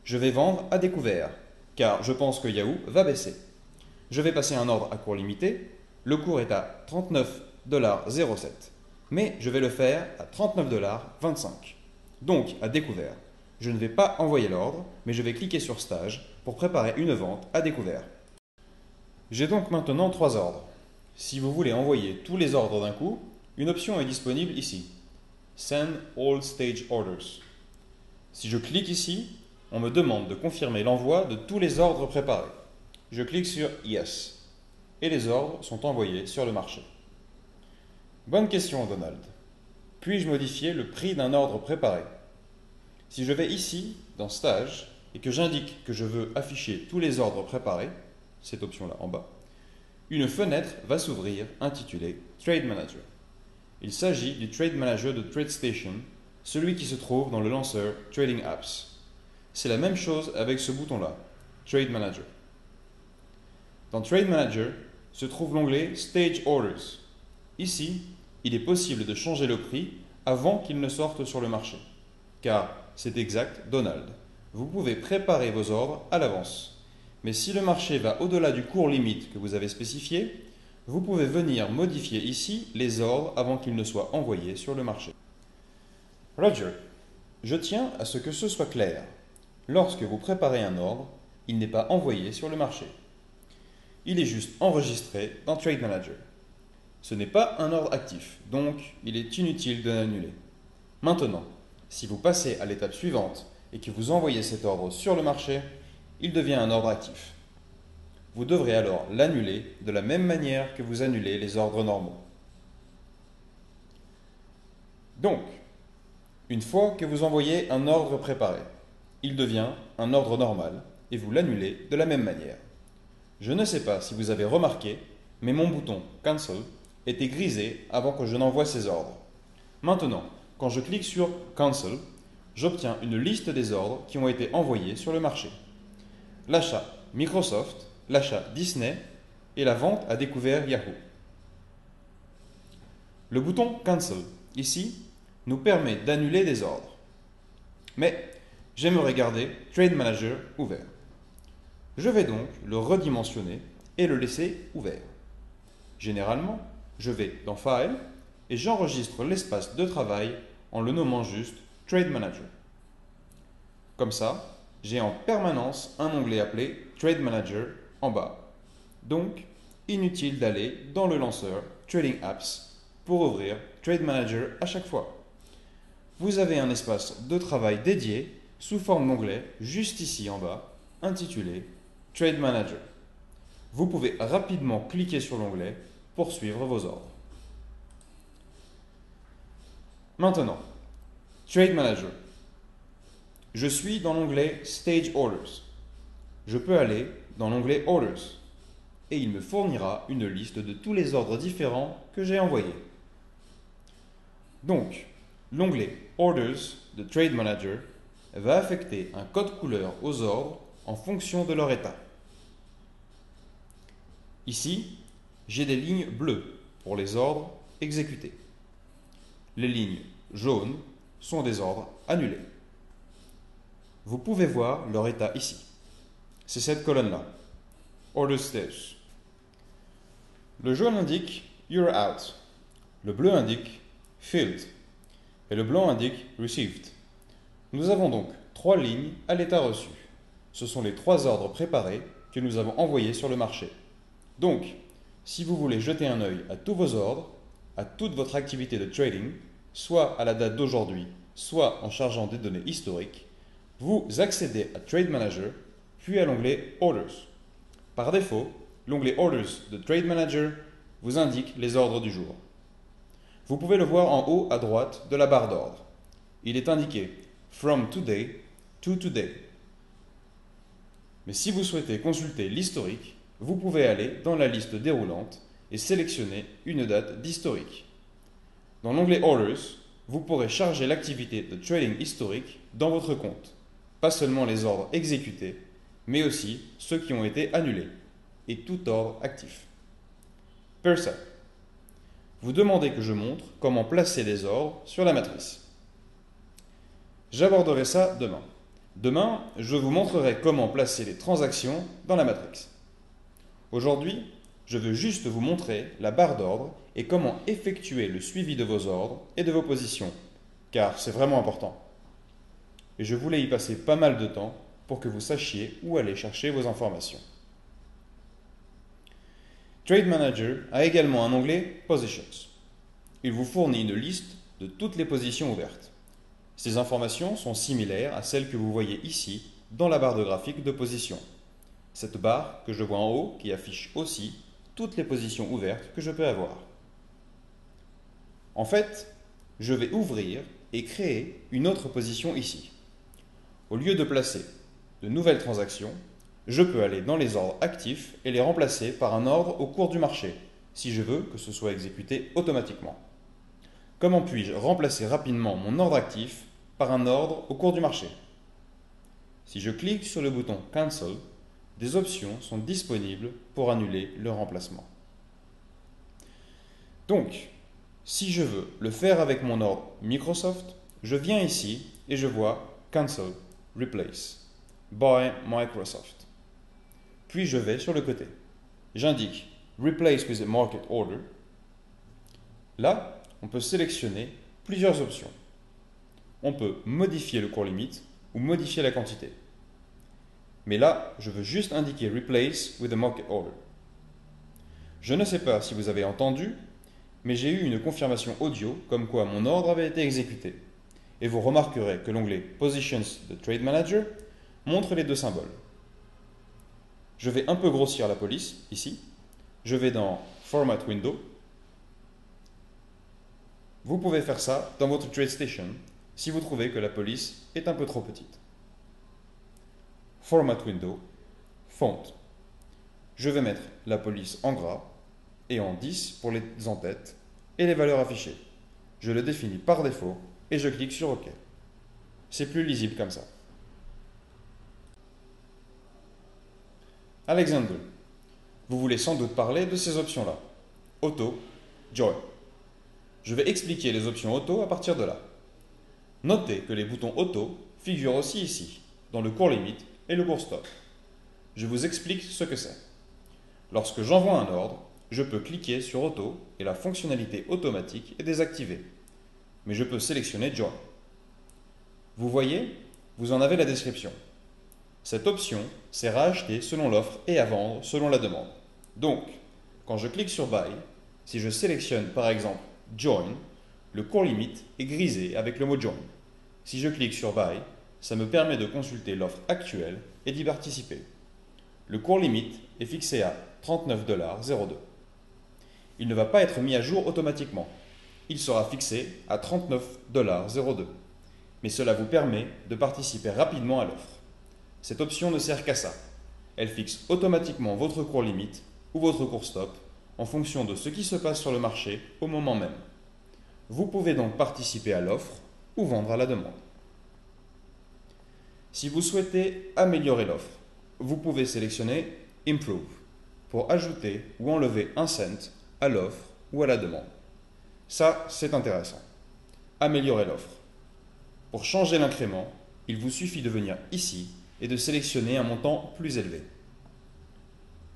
[SPEAKER 1] Je vais vendre à découvert, car je pense que Yahoo va baisser. Je vais passer un ordre à court limité. Le cours est à 39,07 $. Mais je vais le faire à 39,25 $. Donc, à découvert. Je ne vais pas envoyer l'ordre, mais je vais cliquer sur Stage pour préparer une vente à découvert. J'ai donc maintenant trois ordres. Si vous voulez envoyer tous les ordres d'un coup, une option est disponible ici. Send all stage orders. Si je clique ici, on me demande de confirmer l'envoi de tous les ordres préparés. Je clique sur Yes et les ordres sont envoyés sur le marché. Bonne question, Donald. Puis-je modifier le prix d'un ordre préparé? Si je vais ici, dans Stage, et que j'indique que je veux afficher tous les ordres préparés, cette option-là en bas, une fenêtre va s'ouvrir intitulée Trade Manager. Il s'agit du Trade Manager de TradeStation, celui qui se trouve dans le lanceur Trading Apps. C'est la même chose avec ce bouton-là, Trade Manager. Dans Trade Manager se trouve l'onglet Stage Orders. Ici, il est possible de changer le prix avant qu'il ne sorte sur le marché. Car c'est exact, Donald. Vous pouvez préparer vos ordres à l'avance. Mais si le marché va au-delà du cours limite que vous avez spécifié, vous pouvez venir modifier ici les ordres avant qu'ils ne soient envoyés sur le marché. Roger, je tiens à ce que ce soit clair. Lorsque vous préparez un ordre, il n'est pas envoyé sur le marché. Il est juste enregistré dans Trade Manager. Ce n'est pas un ordre actif, donc il est inutile de l'annuler. Maintenant, si vous passez à l'étape suivante et que vous envoyez cet ordre sur le marché, il devient un ordre actif. Vous devrez alors l'annuler de la même manière que vous annulez les ordres normaux. Donc, une fois que vous envoyez un ordre préparé, il devient un ordre normal et vous l'annulez de la même manière. Je ne sais pas si vous avez remarqué, mais mon bouton Cancel était grisé avant que je n'envoie ces ordres. Maintenant, quand je clique sur Cancel, j'obtiens une liste des ordres qui ont été envoyés sur le marché. L'achat Microsoft, l'achat Disney et la vente à découvert Yahoo. Le bouton Cancel, ici, nous permet d'annuler des ordres. Mais j'aimerais garder Trade Manager ouvert. Je vais donc le redimensionner et le laisser ouvert. Généralement, je vais dans File et j'enregistre l'espace de travail en le nommant juste Trade Manager. Comme ça, j'ai en permanence un onglet appelé Trade Manager en bas. Donc, inutile d'aller dans le lanceur Trading Apps pour ouvrir Trade Manager à chaque fois. Vous avez un espace de travail dédié sous forme d'onglet juste ici en bas, intitulé Trade Manager. Vous pouvez rapidement cliquer sur l'onglet pour suivre vos ordres. Maintenant, Trade Manager. Je suis dans l'onglet Stage Orders. Je peux aller dans l'onglet Orders et il me fournira une liste de tous les ordres différents que j'ai envoyés. Donc, l'onglet Orders de Trade Manager va affecter un code couleur aux ordres en fonction de leur état. Ici, j'ai des lignes bleues pour les ordres exécutés. Les lignes jaunes sont des ordres annulés. Vous pouvez voir leur état ici. C'est cette colonne-là. Order status. Le jaune indique You're out. Le bleu indique Filled. Et le blanc indique Received. Nous avons donc 3 lignes à l'état reçu. Ce sont les 3 ordres préparés que nous avons envoyés sur le marché. Donc, si vous voulez jeter un œil à tous vos ordres, à toute votre activité de trading, soit à la date d'aujourd'hui, soit en chargeant des données historiques, vous accédez à Trade Manager, puis à l'onglet Orders. Par défaut, l'onglet Orders de Trade Manager vous indique les ordres du jour. Vous pouvez le voir en haut à droite de la barre d'ordre. Il est indiqué From Today to Today. Mais si vous souhaitez consulter l'historique, vous pouvez aller dans la liste déroulante et sélectionner une date d'historique. Dans l'onglet Orders, vous pourrez charger l'activité de trading historique dans votre compte. Pas seulement les ordres exécutés, mais aussi ceux qui ont été annulés et tout ordre actif. Persa. Vous demandez que je montre comment placer des ordres sur la matrice. J'aborderai ça demain. Demain, je vous montrerai comment placer les transactions dans la matrice. Aujourd'hui, je veux juste vous montrer la barre d'ordre et comment effectuer le suivi de vos ordres et de vos positions, car c'est vraiment important. Et je voulais y passer pas mal de temps pour que vous sachiez où aller chercher vos informations. Trade Manager a également un onglet Positions. Il vous fournit une liste de toutes les positions ouvertes. Ces informations sont similaires à celles que vous voyez ici dans la barre de graphique de position. Cette barre que je vois en haut qui affiche aussi toutes les positions ouvertes que je peux avoir. En fait, je vais ouvrir et créer une autre position ici. Au lieu de placer de nouvelles transactions, je peux aller dans les ordres actifs et les remplacer par un ordre au cours du marché, si je veux que ce soit exécuté automatiquement. Comment puis-je remplacer rapidement mon ordre actif par un ordre au cours du marché? Si je clique sur le bouton Cancel, des options sont disponibles pour annuler le remplacement. Donc, si je veux le faire avec mon ordre Microsoft, je viens ici et je vois Cancel, Replace, by Microsoft. Puis je vais sur le côté. J'indique Replace with a Market Order. Là, on peut sélectionner plusieurs options. On peut modifier le cours limite ou modifier la quantité. Mais là, je veux juste indiquer Replace with a Market Order. Je ne sais pas si vous avez entendu, mais j'ai eu une confirmation audio comme quoi mon ordre avait été exécuté. Et vous remarquerez que l'onglet Positions de Trade Manager montre les deux symboles. Je vais un peu grossir la police, ici. Je vais dans Format Window. Vous pouvez faire ça dans votre TradeStation si vous trouvez que la police est un peu trop petite. Format Window, Font. Je vais mettre la police en gras et en 10 pour les en-têtes et les valeurs affichées. Je le définis par défaut et je clique sur OK. C'est plus lisible comme ça. Alexander, vous voulez sans doute parler de ces options-là. Auto, Join. Je vais expliquer les options Auto à partir de là. Notez que les boutons Auto figurent aussi ici, dans le cours limite et le cours stop. Je vous explique ce que c'est. Lorsque j'envoie un ordre, je peux cliquer sur Auto et la fonctionnalité automatique est désactivée. Mais je peux sélectionner Join. Vous voyez, vous en avez la description. Cette option sert à acheter selon l'offre et à vendre selon la demande. Donc, quand je clique sur Buy, si je sélectionne par exemple Join, le cours limite est grisé avec le mot Join. Si je clique sur Buy, ça me permet de consulter l'offre actuelle et d'y participer. Le cours limite est fixé à 39,02 $. Il ne va pas être mis à jour automatiquement. Il sera fixé à 39,02 $. mais cela vous permet de participer rapidement à l'offre. Cette option ne sert qu'à ça. Elle fixe automatiquement votre cours limite ou votre cours stop en fonction de ce qui se passe sur le marché au moment même. Vous pouvez donc participer à l'offre ou vendre à la demande. Si vous souhaitez améliorer l'offre, vous pouvez sélectionner Improve pour ajouter ou enlever un cent à l'offre ou à la demande. Ça, c'est intéressant. Améliorer l'offre. Pour changer l'incrément, il vous suffit de venir ici et de sélectionner un montant plus élevé.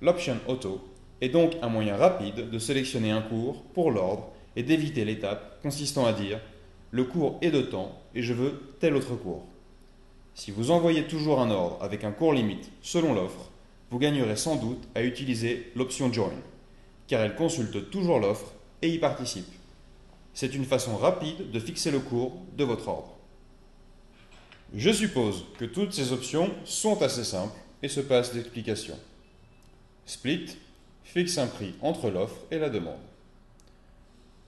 [SPEAKER 1] L'option Auto est donc un moyen rapide de sélectionner un cours pour l'ordre et d'éviter l'étape consistant à dire « le cours est de temps et je veux tel autre cours ». Si vous envoyez toujours un ordre avec un cours limite selon l'offre, vous gagnerez sans doute à utiliser l'option Join, car elle consulte toujours l'offre et y participe. C'est une façon rapide de fixer le cours de votre ordre. Je suppose que toutes ces options sont assez simples et se passent d'explication. Split fixe un prix entre l'offre et la demande.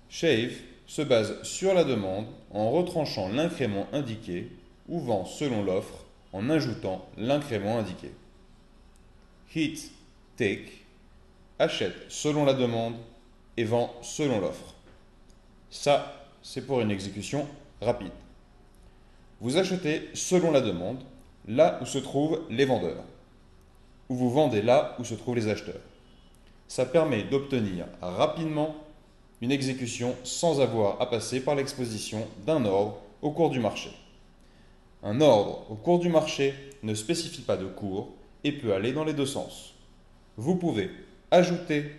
[SPEAKER 1] Shave se base sur la demande en retranchant l'incrément indiqué ou vend selon l'offre en ajoutant l'incrément indiqué. Hit Take achète selon la demande et vend selon l'offre. Ça, c'est pour une exécution rapide. Vous achetez selon la demande, là où se trouvent les vendeurs, ou vous vendez là où se trouvent les acheteurs. Ça permet d'obtenir rapidement une exécution sans avoir à passer par l'exposition d'un ordre au cours du marché. Un ordre au cours du marché ne spécifie pas de cours et peut aller dans les deux sens. Vous pouvez ajouter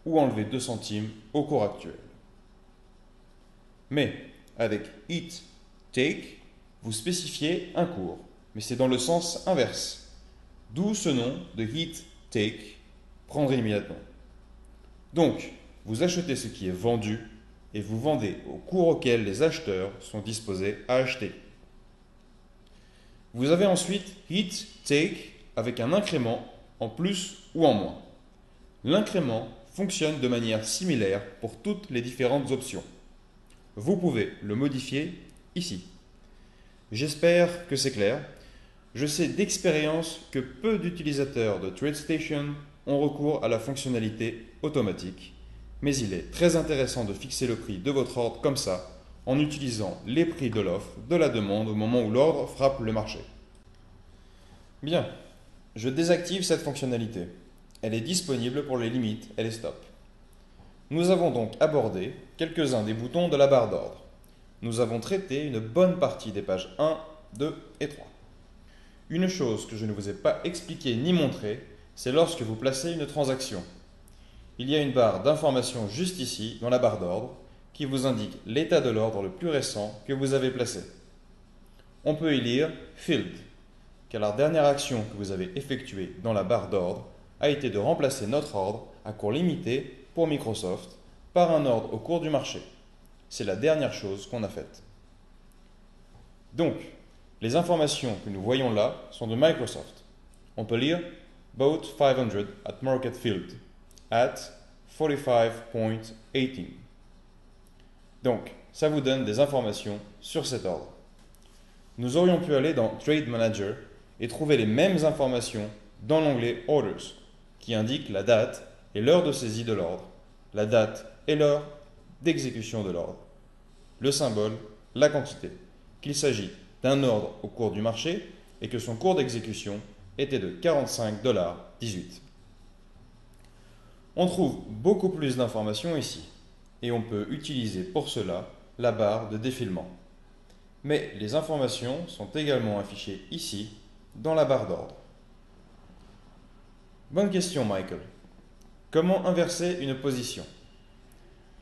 [SPEAKER 1] ou enlever 2 centimes au cours actuel. Mais avec Hit Take, vous spécifiez un cours, mais c'est dans le sens inverse. D'où ce nom de Hit Take, prendre immédiatement. Donc, vous achetez ce qui est vendu et vous vendez au cours auquel les acheteurs sont disposés à acheter. Vous avez ensuite Hit Take avec un incrément en plus ou en moins. L'incrément fonctionne de manière similaire pour toutes les différentes options. Vous pouvez le modifier ici. J'espère que c'est clair. Je sais d'expérience que peu d'utilisateurs de TradeStation ont recours à la fonctionnalité automatique, mais il est très intéressant de fixer le prix de votre ordre comme ça, en utilisant les prix de l'offre, de la demande au moment où l'ordre frappe le marché. Bien, je désactive cette fonctionnalité. Elle est disponible pour les limites et les stops. Nous avons donc abordé quelques-uns des boutons de la barre d'ordre. Nous avons traité une bonne partie des pages 1, 2 et 3. Une chose que je ne vous ai pas expliquée ni montrée, c'est lorsque vous placez une transaction. Il y a une barre d'information juste ici, dans la barre d'ordre, qui vous indique l'état de l'ordre le plus récent que vous avez placé. On peut y lire « Filled », car la dernière action que vous avez effectuée dans la barre d'ordre a été de remplacer notre ordre à cours limité pour Microsoft par un ordre au cours du marché. C'est la dernière chose qu'on a faite. Donc, les informations que nous voyons là sont de Microsoft. On peut lire « Bought 500 at Market Field at 45.18 ». Donc, ça vous donne des informations sur cet ordre. Nous aurions pu aller dans Trade Manager et trouver les mêmes informations dans l'onglet Orders, qui indique la date et l'heure de saisie de l'ordre, la date et l'heure d'exécution de l'ordre, le symbole, la quantité, qu'il s'agit d'un ordre au cours du marché et que son cours d'exécution était de 45,18 $. On trouve beaucoup plus d'informations ici et on peut utiliser pour cela la barre de défilement. Mais les informations sont également affichées ici dans la barre d'ordre. Bonne question, Michael. Comment inverser une position?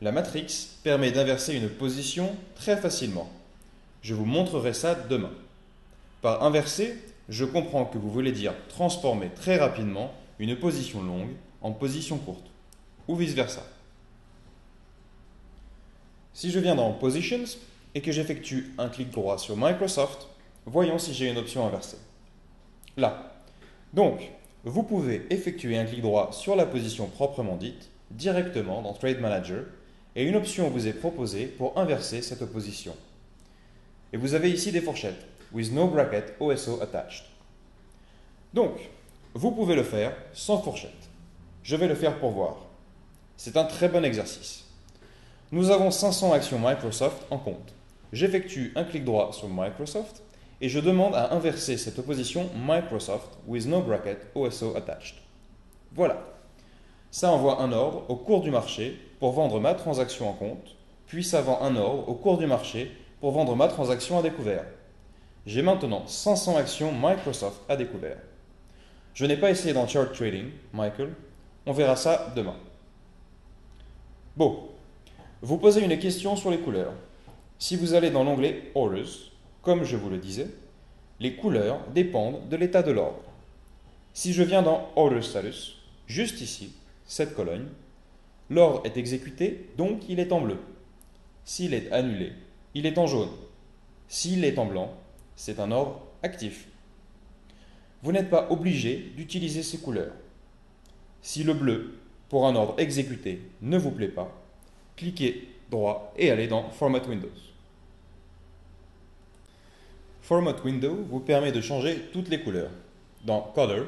[SPEAKER 1] La matrix permet d'inverser une position très facilement. Je vous montrerai ça demain. Par inverser, je comprends que vous voulez dire transformer très rapidement une position longue en position courte, ou vice-versa. Si je viens dans Positions et que j'effectue un clic droit sur Microsoft, voyons si j'ai une option inversée. Là. Donc, vous pouvez effectuer un clic droit sur la position proprement dite, directement dans Trade Manager, et une option vous est proposée pour inverser cette position. Et vous avez ici des fourchettes, with no bracket OSO attached. Donc, vous pouvez le faire sans fourchette. Je vais le faire pour voir. C'est un très bon exercice. Nous avons 500 actions Microsoft en compte. J'effectue un clic droit sur Microsoft et je demande à inverser cette opposition Microsoft with no bracket OSO attached. Voilà. Ça envoie un ordre au cours du marché pour vendre ma transaction en compte, puis ça vend un ordre au cours du marché pour vendre ma transaction à découvert. J'ai maintenant 500 actions Microsoft à découvert. Je n'ai pas essayé dans Chart Trading, Michael. On verra ça demain. Bon, vous posez une question sur les couleurs. Si vous allez dans l'onglet Orders, comme je vous le disais, les couleurs dépendent de l'état de l'ordre. Si je viens dans Order Status, juste ici, cette colonne, l'ordre est exécuté, donc il est en bleu. S'il est annulé, il est en jaune. S'il est en blanc, c'est un ordre actif. Vous n'êtes pas obligé d'utiliser ces couleurs. Si le bleu, pour un ordre exécuté, ne vous plaît pas, cliquez droit et allez dans Format Windows. Format Window vous permet de changer toutes les couleurs. Dans Color,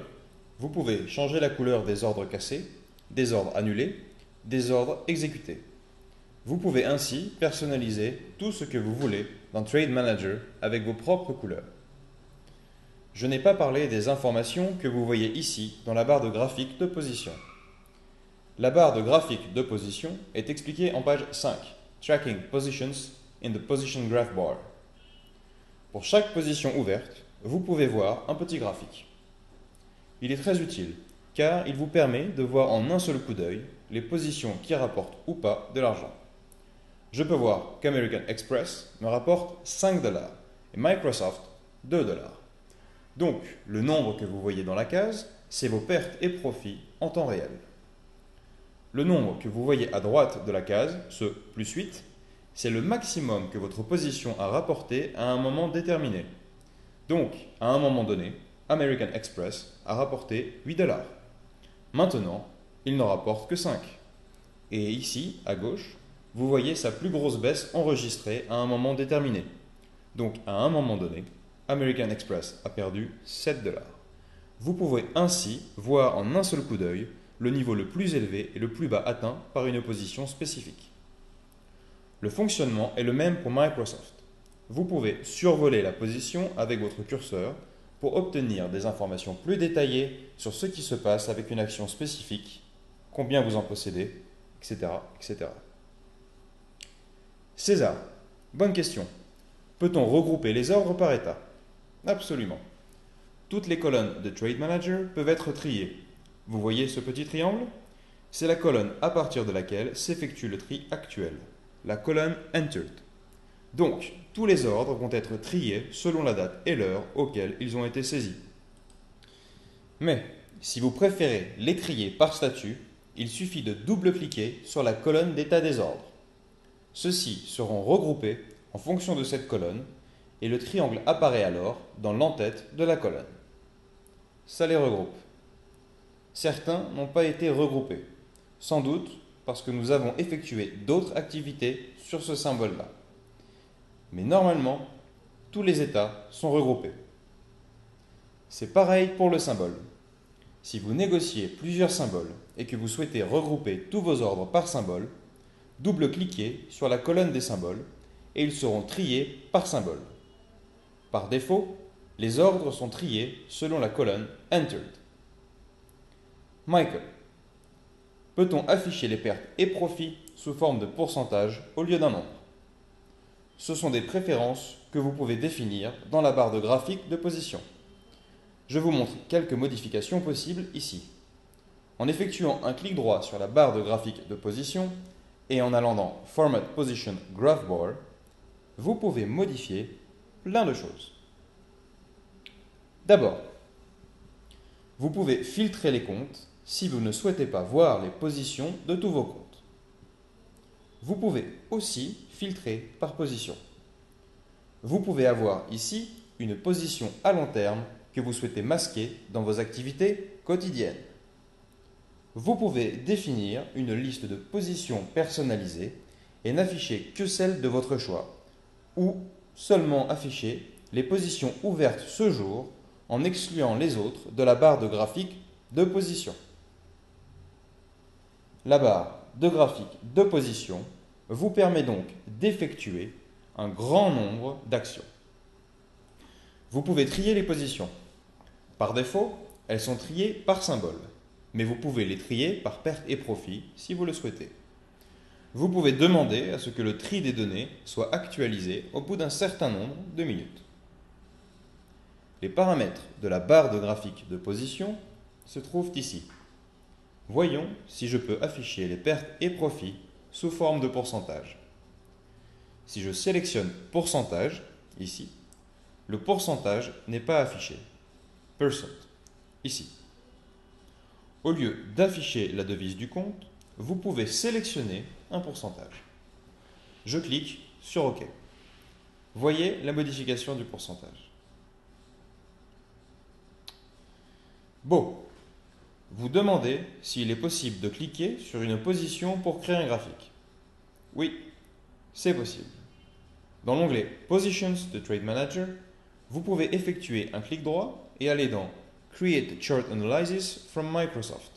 [SPEAKER 1] vous pouvez changer la couleur des ordres cassés, des ordres annulés, des ordres exécutés. Vous pouvez ainsi personnaliser tout ce que vous voulez dans Trade Manager avec vos propres couleurs. Je n'ai pas parlé des informations que vous voyez ici dans la barre de graphique de position. La barre de graphique de position est expliquée en page 5, Tracking Positions in the Position Graph Bar. Pour chaque position ouverte, vous pouvez voir un petit graphique. Il est très utile car il vous permet de voir en un seul coup d'œil les positions qui rapportent ou pas de l'argent. Je peux voir qu'American Express me rapporte 5 $ et Microsoft 2 $. Donc, le nombre que vous voyez dans la case, c'est vos pertes et profits en temps réel. Le nombre que vous voyez à droite de la case, ce plus 8, c'est le maximum que votre position a rapporté à un moment déterminé. Donc, à un moment donné, American Express a rapporté 8 $. Maintenant, il n'en rapporte que 5. Et ici, à gauche, vous voyez sa plus grosse baisse enregistrée à un moment déterminé. Donc, à un moment donné, American Express a perdu 7 $. Vous pouvez ainsi voir en un seul coup d'œil le niveau le plus élevé et le plus bas atteint par une position spécifique. Le fonctionnement est le même pour Microsoft. Vous pouvez survoler la position avec votre curseur pour obtenir des informations plus détaillées sur ce qui se passe avec une action spécifique, combien vous en possédez, etc. etc. César, bonne question. Peut-on regrouper les ordres par état? Absolument. Toutes les colonnes de Trade Manager peuvent être triées. Vous voyez ce petit triangle? C'est la colonne à partir de laquelle s'effectue le tri actuel, la colonne Entered. Donc, tous les ordres vont être triés selon la date et l'heure auxquelles ils ont été saisis. Mais, si vous préférez les trier par statut, il suffit de double-cliquer sur la colonne d'état des ordres. Ceux-ci seront regroupés en fonction de cette colonne et le triangle apparaît alors dans l'entête de la colonne. Ça les regroupe. Certains n'ont pas été regroupés, sans doute parce que nous avons effectué d'autres activités sur ce symbole-là. Mais normalement, tous les états sont regroupés. C'est pareil pour le symbole. Si vous négociez plusieurs symboles et que vous souhaitez regrouper tous vos ordres par symbole, double-cliquez sur la colonne des symboles et ils seront triés par symbole. Par défaut, les ordres sont triés selon la colonne Entered. Michael, peut-on afficher les pertes et profits sous forme de pourcentage au lieu d'un nombre? Ce sont des préférences que vous pouvez définir dans la barre de graphique de position. Je vous montre quelques modifications possibles ici. En effectuant un clic droit sur la barre de graphique de position et en allant dans Format Position Graph Bar, vous pouvez modifier plein de choses. D'abord, vous pouvez filtrer les comptes si vous ne souhaitez pas voir les positions de tous vos comptes. Vous pouvez aussi filtrer par position. Vous pouvez avoir ici une position à long terme que vous souhaitez masquer dans vos activités quotidiennes. Vous pouvez définir une liste de positions personnalisées et n'afficher que celles de votre choix, ou seulement afficher les positions ouvertes ce jour en excluant les autres de la barre de graphique de position. La barre de graphique de position vous permet donc d'effectuer un grand nombre d'actions. Vous pouvez trier les positions. Par défaut, elles sont triées par symbole, mais vous pouvez les trier par perte et profit si vous le souhaitez. Vous pouvez demander à ce que le tri des données soit actualisé au bout d'un certain nombre de minutes. Les paramètres de la barre de graphique de position se trouvent ici. Voyons si je peux afficher les pertes et profits sous forme de pourcentage. Si je sélectionne pourcentage, ici, le pourcentage n'est pas affiché. Percent, ici. Au lieu d'afficher la devise du compte, vous pouvez sélectionner un pourcentage. Je clique sur OK. Voyez la modification du pourcentage. Bon, vous demandez s'il est possible de cliquer sur une position pour créer un graphique. Oui, c'est possible. Dans l'onglet Positions de Trade Manager, vous pouvez effectuer un clic droit et aller dans Create Chart Analysis from Microsoft.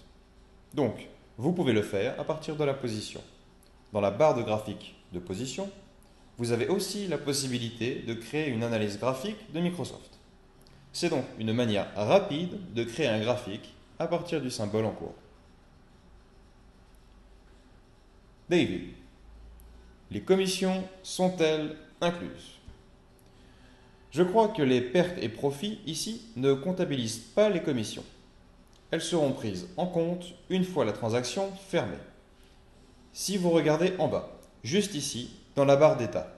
[SPEAKER 1] Donc, vous pouvez le faire à partir de la position. Dans la barre de graphique de position, vous avez aussi la possibilité de créer une analyse graphique de Microsoft. C'est donc une manière rapide de créer un graphique à partir du symbole en cours. David, les commissions sont-elles incluses? Je crois que les pertes et profits ici ne comptabilisent pas les commissions. Elles seront prises en compte une fois la transaction fermée. Si vous regardez en bas, juste ici, dans la barre d'état,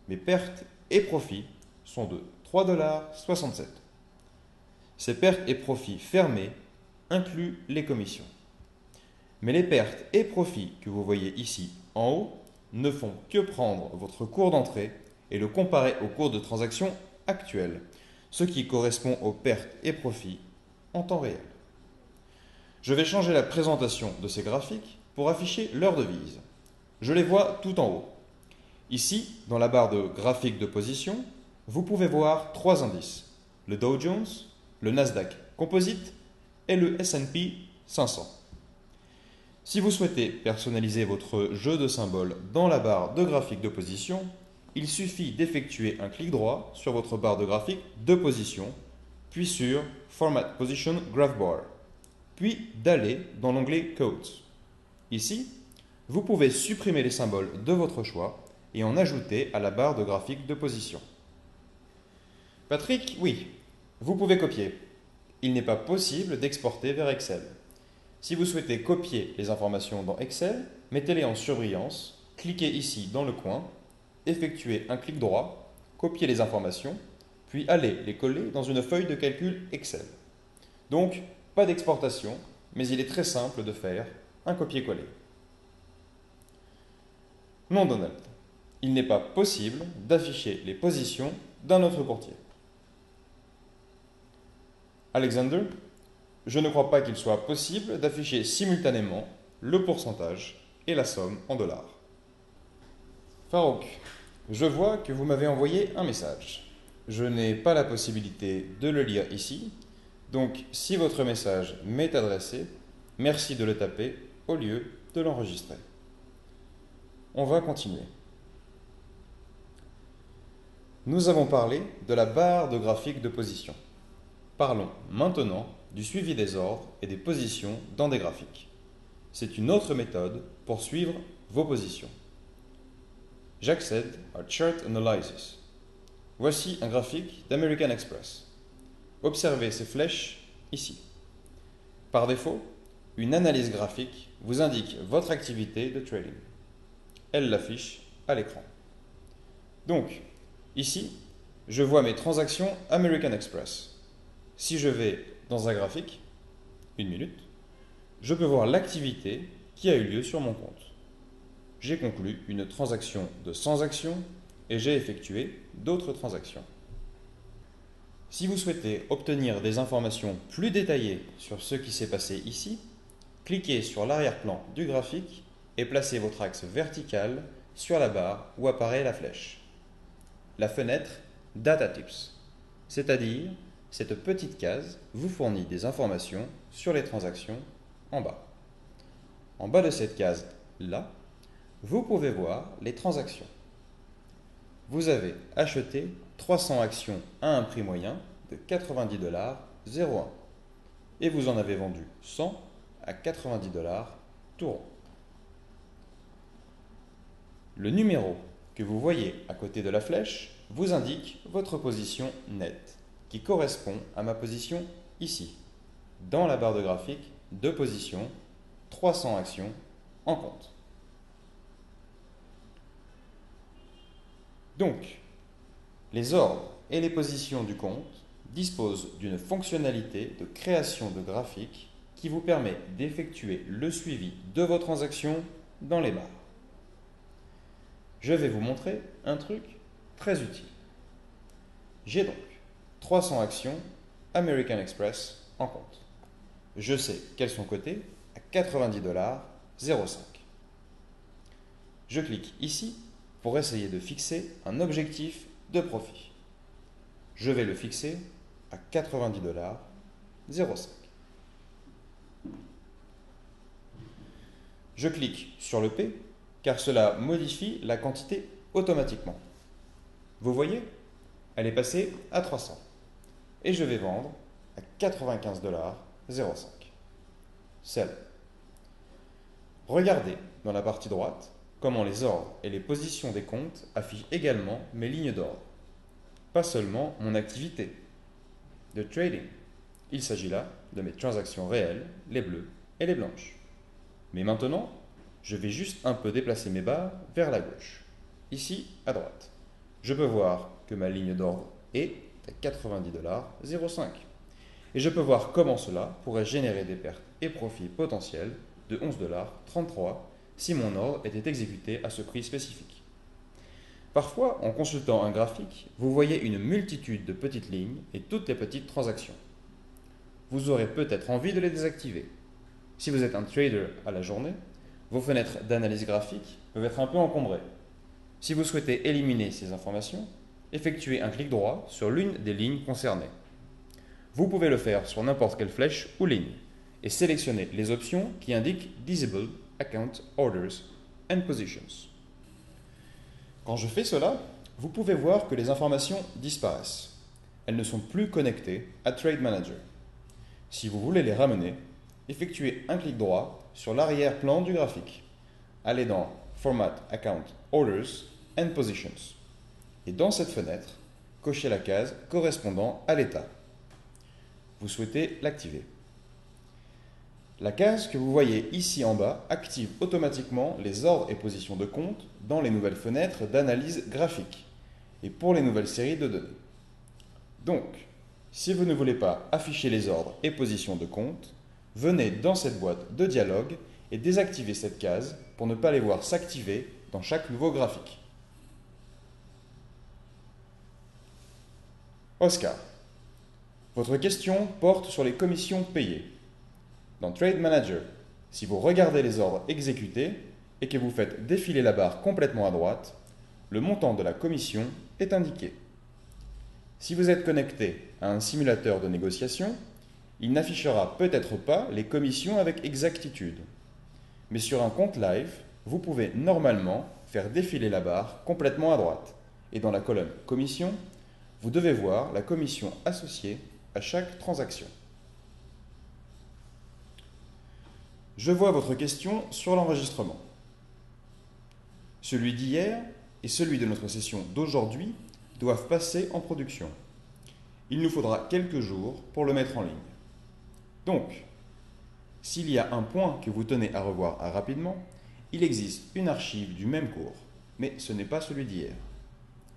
[SPEAKER 1] mes pertes et profits sont de 3,67 $. Ces pertes et profits fermés incluent les commissions. Mais les pertes et profits que vous voyez ici en haut ne font que prendre votre cours d'entrée et le comparer au cours de transaction actuel, ce qui correspond aux pertes et profits en temps réel. Je vais changer la présentation de ces graphiques pour afficher leur devise. Je les vois tout en haut. Ici, dans la barre de graphique de position, vous pouvez voir 3 indices, le Dow Jones, le Nasdaq Composite et le S&P 500. Si vous souhaitez personnaliser votre jeu de symboles dans la barre de graphique de position, il suffit d'effectuer un clic droit sur votre barre de graphique de position, puis sur Format Position Graph Bar, puis d'aller dans l'onglet Codes. Ici, vous pouvez supprimer les symboles de votre choix et en ajouter à la barre de graphique de position. Patrick, oui, vous pouvez copier. Il n'est pas possible d'exporter vers Excel. Si vous souhaitez copier les informations dans Excel, mettez-les en surbrillance, cliquez ici dans le coin, effectuez un clic droit, copiez les informations, puis allez les coller dans une feuille de calcul Excel. Donc, pas d'exportation, mais il est très simple de faire un copier-coller. Non, Donald, il n'est pas possible d'afficher les positions d'un autre courtier. Alexander, je ne crois pas qu'il soit possible d'afficher simultanément le pourcentage et la somme en dollars. Farouk, je vois que vous m'avez envoyé un message. Je n'ai pas la possibilité de le lire ici, donc si votre message m'est adressé, merci de le taper au lieu de l'enregistrer. On va continuer. Nous avons parlé de la barre de graphique de position. Parlons maintenant du suivi des ordres et des positions dans des graphiques. C'est une autre méthode pour suivre vos positions. J'accède à Chart Analysis. Voici un graphique d'American Express. Observez ces flèches ici. Par défaut, une analyse graphique vous indique votre activité de trading. Elle l'affiche à l'écran. Donc, ici, je vois mes transactions American Express. Si je vais dans un graphique, une minute, je peux voir l'activité qui a eu lieu sur mon compte. J'ai conclu une transaction de 100 actions et j'ai effectué d'autres transactions. Si vous souhaitez obtenir des informations plus détaillées sur ce qui s'est passé ici, cliquez sur l'arrière-plan du graphique et placez votre axe vertical sur la barre où apparaît la flèche. la fenêtre Data Tips, c'est-à-dire cette petite case vous fournit des informations sur les transactions en bas. En bas de cette case-là, vous pouvez voir les transactions. Vous avez acheté 300 actions à un prix moyen de 90,01 $ et vous en avez vendu 100 à 90 $ tout rond. Le numéro que vous voyez à côté de la flèche vous indique votre position nette, qui correspond à ma position ici, dans la barre de graphique de position 300 actions en compte. Donc, les ordres et les positions du compte disposent d'une fonctionnalité de création de graphique qui vous permet d'effectuer le suivi de vos transactions dans les barres. Je vais vous montrer un truc très utile. J'ai donc 300 actions American Express en compte. Je sais qu'elles sont cotées à 90,05 $. Je clique ici pour essayer de fixer un objectif de profit. Je vais le fixer à 90,05 $. Je clique sur le P car cela modifie la quantité automatiquement. Vous voyez, elle est passée à 300 et je vais vendre à 95,05 $. Sell. Regardez dans la partie droite comment les ordres et les positions des comptes affichent également mes lignes d'ordre, pas seulement mon activité de trading. Il s'agit là de mes transactions réelles, les bleues et les blanches. Mais maintenant, je vais juste un peu déplacer mes barres vers la gauche. Ici, à droite, je peux voir que ma ligne d'ordre est à 90,05 $. Et je peux voir comment cela pourrait générer des pertes et profits potentiels de 11,33 $ si mon ordre était exécuté à ce prix spécifique. Parfois, en consultant un graphique, vous voyez une multitude de petites lignes et toutes les petites transactions. Vous aurez peut-être envie de les désactiver. Si vous êtes un trader à la journée, vos fenêtres d'analyse graphique peuvent être un peu encombrées. Si vous souhaitez éliminer ces informations, effectuez un clic droit sur l'une des lignes concernées. Vous pouvez le faire sur n'importe quelle flèche ou ligne et sélectionner les options qui indiquent Disable Account Orders and Positions. Quand je fais cela, vous pouvez voir que les informations disparaissent. Elles ne sont plus connectées à Trade Manager. Si vous voulez les ramener, effectuez un clic droit sur l'arrière-plan du graphique. Allez dans Format Account Orders and Positions. Et dans cette fenêtre, cochez la case correspondant à l'état. Vous souhaitez l'activer. La case que vous voyez ici en bas active automatiquement les ordres et positions de compte dans les nouvelles fenêtres d'analyse graphique et pour les nouvelles séries de données. Donc, si vous ne voulez pas afficher les ordres et positions de compte, venez dans cette boîte de dialogue et désactivez cette case pour ne pas les voir s'activer dans chaque nouveau graphique. Oscar, votre question porte sur les commissions payées. Dans Trade Manager, si vous regardez les ordres exécutés et que vous faites défiler la barre complètement à droite, le montant de la commission est indiqué. Si vous êtes connecté à un simulateur de négociation, il n'affichera peut-être pas les commissions avec exactitude. Mais sur un compte live, vous pouvez normalement faire défiler la barre complètement à droite. Et dans la colonne Commission, vous devez voir la commission associée à chaque transaction. Je vois votre question sur l'enregistrement. Celui d'hier et celui de notre session d'aujourd'hui doivent passer en production. Il nous faudra quelques jours pour le mettre en ligne. Donc, s'il y a un point que vous tenez à revoir rapidement, il existe une archive du même cours, mais ce n'est pas celui d'hier.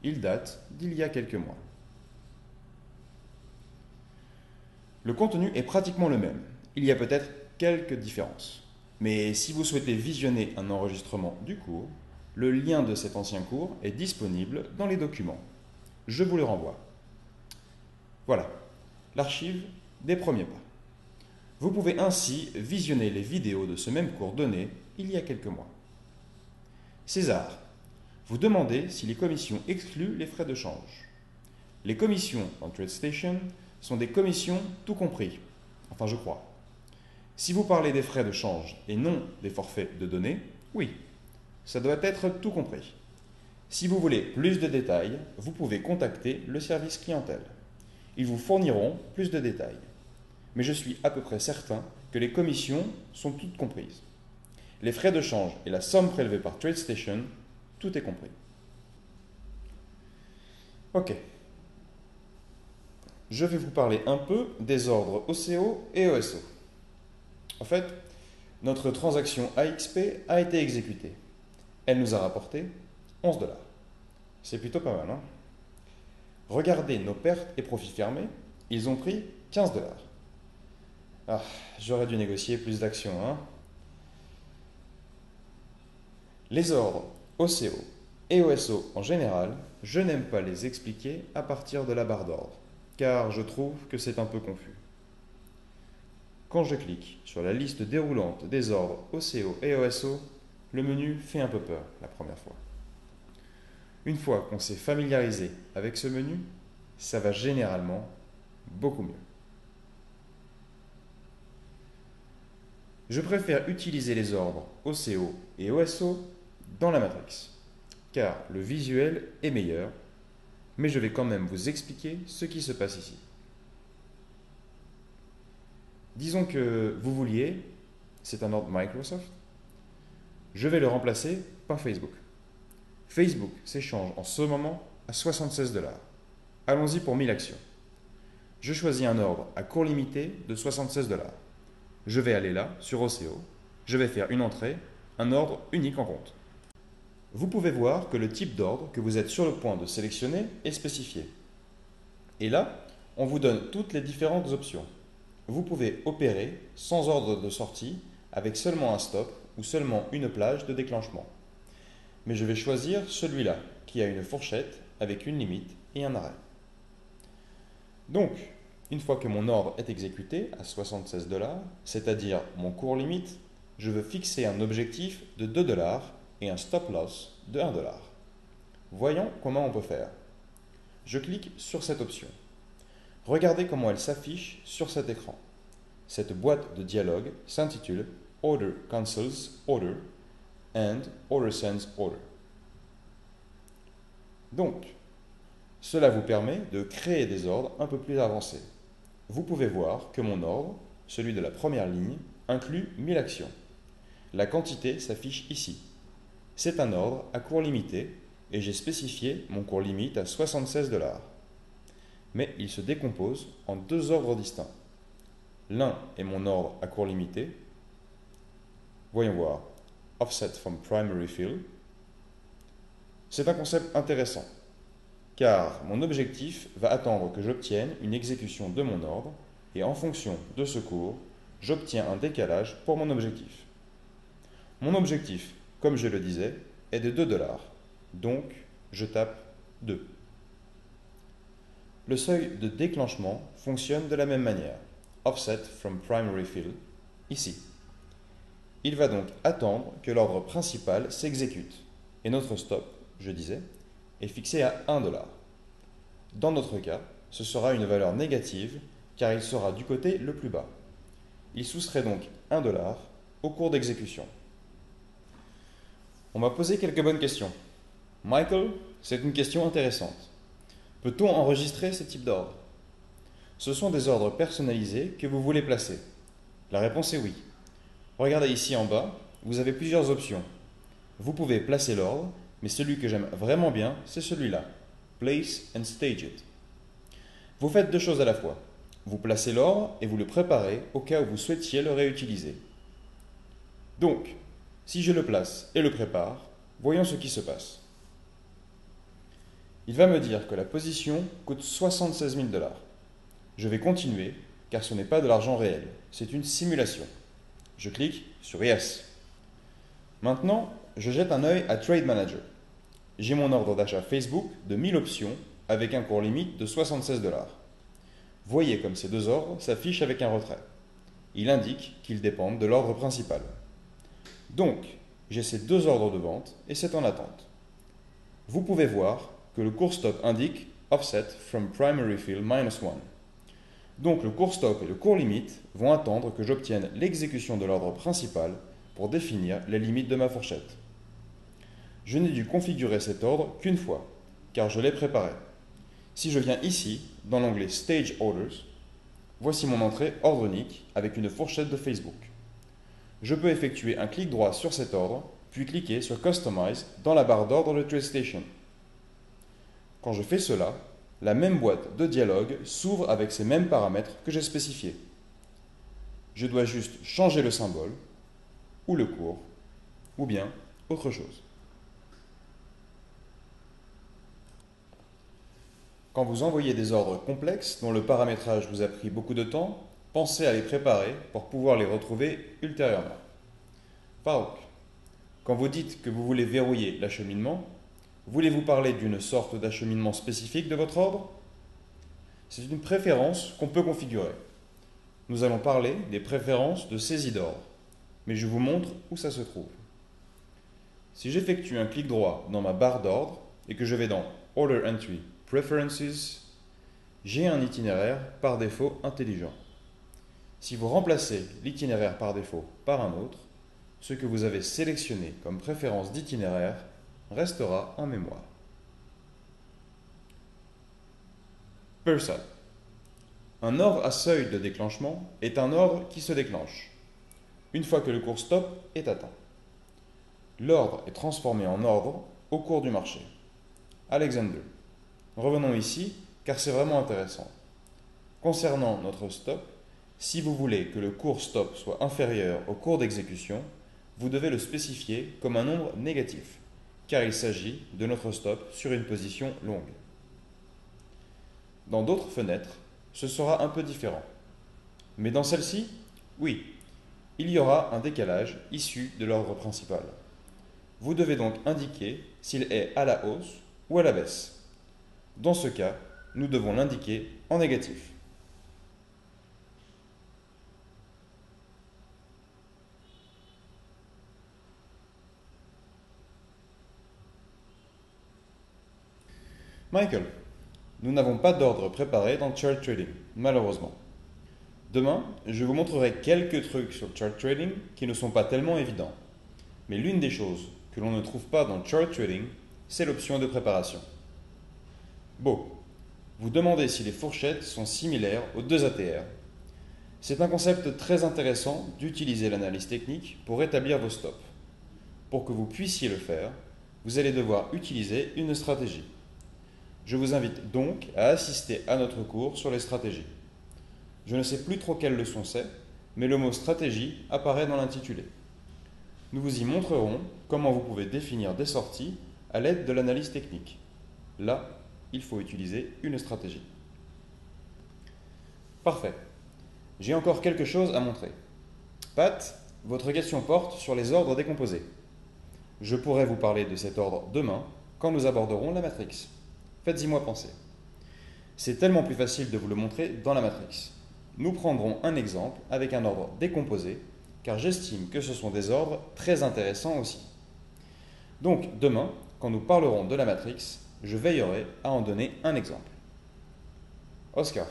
[SPEAKER 1] Il date d'il y a quelques mois. Le contenu est pratiquement le même. Il y a peut-être quelques différences. Mais si vous souhaitez visionner un enregistrement du cours, le lien de cet ancien cours est disponible dans les documents. Je vous le renvoie. Voilà, l'archive des premiers pas. Vous pouvez ainsi visionner les vidéos de ce même cours donné il y a quelques mois. César, Vous demandez si les commissions excluent les frais de change. Les commissions dans TradeStation sont des commissions tout compris. Enfin, je crois. Si vous parlez des frais de change et non des forfaits de données, oui, ça doit être tout compris. Si vous voulez plus de détails, vous pouvez contacter le service clientèle. Ils vous fourniront plus de détails. Mais je suis à peu près certain que les commissions sont toutes comprises. Les frais de change et la somme prélevée par TradeStation, tout est compris. Ok. Je vais vous parler un peu des ordres OCO et OSO. En fait, notre transaction AXP a été exécutée. Elle nous a rapporté 11 $. C'est plutôt pas mal, hein? Regardez nos pertes et profits fermés, ils ont pris 15 $. Ah, j'aurais dû négocier plus d'actions, hein? Les ordres OCO et OSO en général, je n'aime pas les expliquer à partir de la barre d'ordre, car je trouve que c'est un peu confus. Quand je clique sur la liste déroulante des ordres OCO et OSO, le menu fait un peu peur la première fois. Une fois qu'on s'est familiarisé avec ce menu, ça va généralement beaucoup mieux. Je préfère utiliser les ordres OCO et OSO dans la matrice, car le visuel est meilleur, mais je vais quand même vous expliquer ce qui se passe ici. Disons que vous vouliez, c'est un ordre Microsoft, je vais le remplacer par Facebook. Facebook s'échange en ce moment à 76 $. Allons-y pour 1000 actions. Je choisis un ordre à cours limité de 76 $. Je vais aller là, sur OCO, je vais faire une entrée, un ordre unique en compte. Vous pouvez voir que le type d'ordre que vous êtes sur le point de sélectionner est spécifié. Et là, on vous donne toutes les différentes options. Vous pouvez opérer sans ordre de sortie, avec seulement un stop ou seulement une plage de déclenchement. Mais je vais choisir celui-là, qui a une fourchette avec une limite et un arrêt. Donc, une fois que mon ordre est exécuté à 76 $, c'est-à-dire mon cours limite, je veux fixer un objectif de 2 $ et un stop loss de 1 $. Voyons comment on peut faire. Je clique sur cette option. Regardez comment elle s'affiche sur cet écran. Cette boîte de dialogue s'intitule Order Cancels Order and Order Sends Order. Donc, cela vous permet de créer des ordres un peu plus avancés. Vous pouvez voir que mon ordre, celui de la première ligne, inclut 1000 actions. La quantité s'affiche ici. C'est un ordre à cours limité et j'ai spécifié mon cours limite à 76 $. Mais il se décompose en deux ordres distincts. L'un est mon ordre à cours limité. Voyons voir. Offset from primary fill. C'est un concept intéressant, car mon objectif va attendre que j'obtienne une exécution de mon ordre, et en fonction de ce cours, j'obtiens un décalage pour mon objectif. Mon objectif, comme je le disais, est de 2 $, donc je tape 2. Le seuil de déclenchement fonctionne de la même manière, offset from primary fill, ici. Il va donc attendre que l'ordre principal s'exécute, et notre stop, je disais, est fixé à 1 $. Dans notre cas, ce sera une valeur négative car il sera du côté le plus bas. Il soustrait donc 1 $ au cours d'exécution. On m'a posé quelques bonnes questions. Michael, c'est une question intéressante. Peut-on enregistrer ce type d'ordre? Ce sont des ordres personnalisés que vous voulez placer. La réponse est oui. Regardez ici en bas, vous avez plusieurs options. Vous pouvez placer l'ordre, mais celui que j'aime vraiment bien, c'est celui-là. Place and stage it. Vous faites deux choses à la fois. Vous placez l'ordre et vous le préparez au cas où vous souhaitiez le réutiliser. Donc, si je le place et le prépare, voyons ce qui se passe. Il va me dire que la position coûte 76 000 $. Je vais continuer, car ce n'est pas de l'argent réel, c'est une simulation. Je clique sur Yes. Maintenant, je jette un œil à Trade Manager. J'ai mon ordre d'achat Facebook de 1000 options avec un cours limite de 76 $. Voyez comme ces deux ordres s'affichent avec un retrait. Il indique qu'ils dépendent de l'ordre principal. Donc, j'ai ces deux ordres de vente et c'est en attente. vous pouvez voir que le cours stop indique offset from primary field -1. Donc le cours stop et le cours limite vont attendre que j'obtienne l'exécution de l'ordre principal pour définir les limites de ma fourchette. Je n'ai dû configurer cet ordre qu'une fois, car je l'ai préparé. Si je viens ici, dans l'onglet Stage Orders, voici mon entrée ordre unique avec une fourchette de Facebook. Je peux effectuer un clic droit sur cet ordre, puis cliquer sur Customize dans la barre d'ordre de TradeStation. Quand je fais cela, la même boîte de dialogue s'ouvre avec ces mêmes paramètres que j'ai spécifiés. Je dois juste changer le symbole, ou le cours, ou bien autre chose. Quand vous envoyez des ordres complexes dont le paramétrage vous a pris beaucoup de temps, pensez à les préparer pour pouvoir les retrouver ultérieurement. Farouk, quand vous dites que vous voulez verrouiller l'acheminement, voulez-vous parler d'une sorte d'acheminement spécifique de votre ordre? C'est une préférence qu'on peut configurer. Nous allons parler des préférences de saisie d'ordre, mais je vous montre où ça se trouve. Si j'effectue un clic droit dans ma barre d'ordre et que je vais dans Order Entry Preferences, j'ai un itinéraire par défaut intelligent. Si vous remplacez l'itinéraire par défaut par un autre, ce que vous avez sélectionné comme préférence d'itinéraire restera en mémoire. Persal. Un ordre à seuil de déclenchement est un ordre qui se déclenche une fois que le cours stop est atteint. L'ordre est transformé en ordre au cours du marché. Alexander. Revenons ici, car c'est vraiment intéressant. Concernant notre stop, si vous voulez que le cours stop soit inférieur au cours d'exécution, vous devez le spécifier comme un nombre négatif, car il s'agit de notre stop sur une position longue. Dans d'autres fenêtres, ce sera un peu différent. Mais dans celle-ci, oui, il y aura un décalage issu de l'ordre principal. Vous devez donc indiquer s'il est à la hausse ou à la baisse. Dans ce cas, nous devons l'indiquer en négatif. Michael, nous n'avons pas d'ordre préparé dans Chart Trading, malheureusement. Demain, je vous montrerai quelques trucs sur Chart Trading qui ne sont pas tellement évidents. Mais l'une des choses que l'on ne trouve pas dans Chart Trading, c'est l'option de préparation. Beau. Vous demandez si les fourchettes sont similaires aux deux ATR. C'est un concept très intéressant d'utiliser l'analyse technique pour établir vos stops. Pour que vous puissiez le faire, vous allez devoir utiliser une stratégie. Je vous invite donc à assister à notre cours sur les stratégies. Je ne sais plus trop quelle leçon c'est, mais le mot stratégie apparaît dans l'intitulé. Nous vous y montrerons comment vous pouvez définir des sorties à l'aide de l'analyse technique. Là, il faut utiliser une stratégie. Parfait. J'ai encore quelque chose à montrer. Pat, votre question porte sur les ordres décomposés. Je pourrais vous parler de cet ordre demain, quand nous aborderons la matrice. Faites-y moi penser. C'est tellement plus facile de vous le montrer dans la matrice. Nous prendrons un exemple avec un ordre décomposé, car j'estime que ce sont des ordres très intéressants aussi. Donc demain, quand nous parlerons de la matrice, je veillerai à en donner un exemple. Oscar.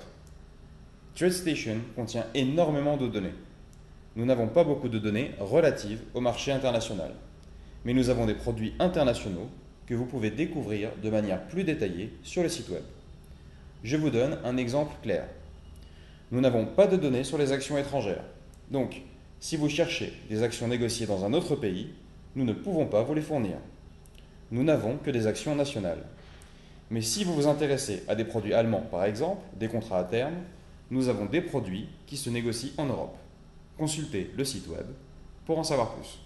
[SPEAKER 1] TradeStation contient énormément de données. Nous n'avons pas beaucoup de données relatives au marché international, mais nous avons des produits internationaux que vous pouvez découvrir de manière plus détaillée sur le site web. Je vous donne un exemple clair. Nous n'avons pas de données sur les actions étrangères. Donc, si vous cherchez des actions négociées dans un autre pays, nous ne pouvons pas vous les fournir. Nous n'avons que des actions nationales. Mais si vous vous intéressez à des produits allemands, par exemple, des contrats à terme, nous avons des produits qui se négocient en Europe. Consultez le site web pour en savoir plus.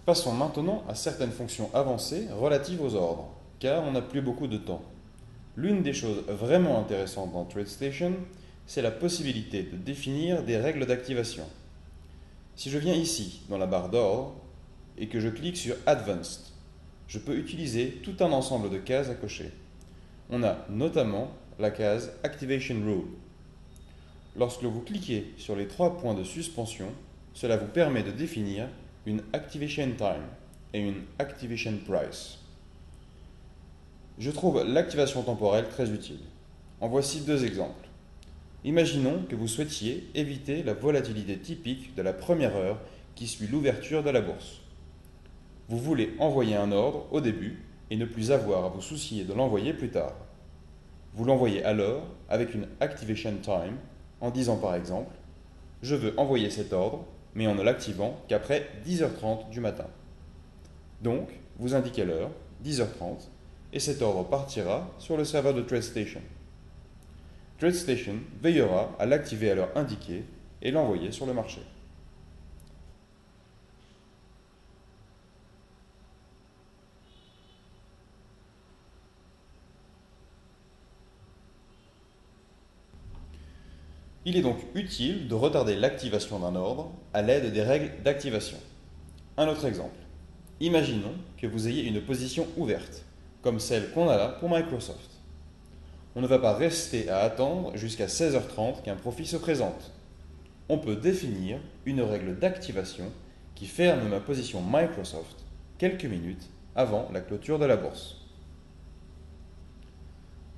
[SPEAKER 1] Passons maintenant à certaines fonctions avancées relatives aux ordres, car on n'a plus beaucoup de temps. L'une des choses vraiment intéressantes dans TradeStation, c'est la possibilité de définir des règles d'activation. Si je viens ici, dans la barre d'ordre, et que je clique sur Advanced, je peux utiliser tout un ensemble de cases à cocher. On a notamment la case Activation Rule. Lorsque vous cliquez sur les 3 points de suspension, cela vous permet de définir une Activation Time et une Activation Price. Je trouve l'activation temporelle très utile. En voici deux exemples. Imaginons que vous souhaitiez éviter la volatilité typique de la première heure qui suit l'ouverture de la bourse. Vous voulez envoyer un ordre au début et ne plus avoir à vous soucier de l'envoyer plus tard. Vous l'envoyez alors avec une activation time en disant par exemple « Je veux envoyer cet ordre, mais en ne l'activant qu'après 10h30 du matin ». Donc, vous indiquez l'heure, 10h30, et cet ordre partira sur le serveur de TradeStation. TradeStation veillera à l'activer à l'heure indiquée et l'envoyer sur le marché. Il est donc utile de retarder l'activation d'un ordre à l'aide des règles d'activation. Un autre exemple. Imaginons que vous ayez une position ouverte, comme celle qu'on a là pour Microsoft. On ne va pas rester à attendre jusqu'à 16h30 qu'un profit se présente. On peut définir une règle d'activation qui ferme ma position Microsoft quelques minutes avant la clôture de la bourse.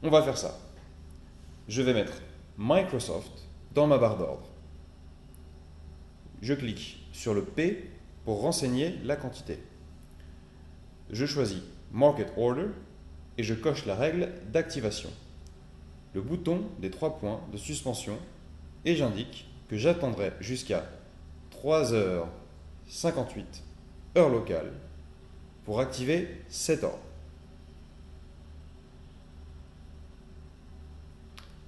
[SPEAKER 1] On va faire ça. Je vais mettre Microsoft dans ma barre d'ordre. Je clique sur le P pour renseigner la quantité. Je choisis Market Order et je coche la règle d'activation, le bouton des 3 points de suspension, et j'indique que j'attendrai jusqu'à 3h58 heure locale pour activer cet ordre.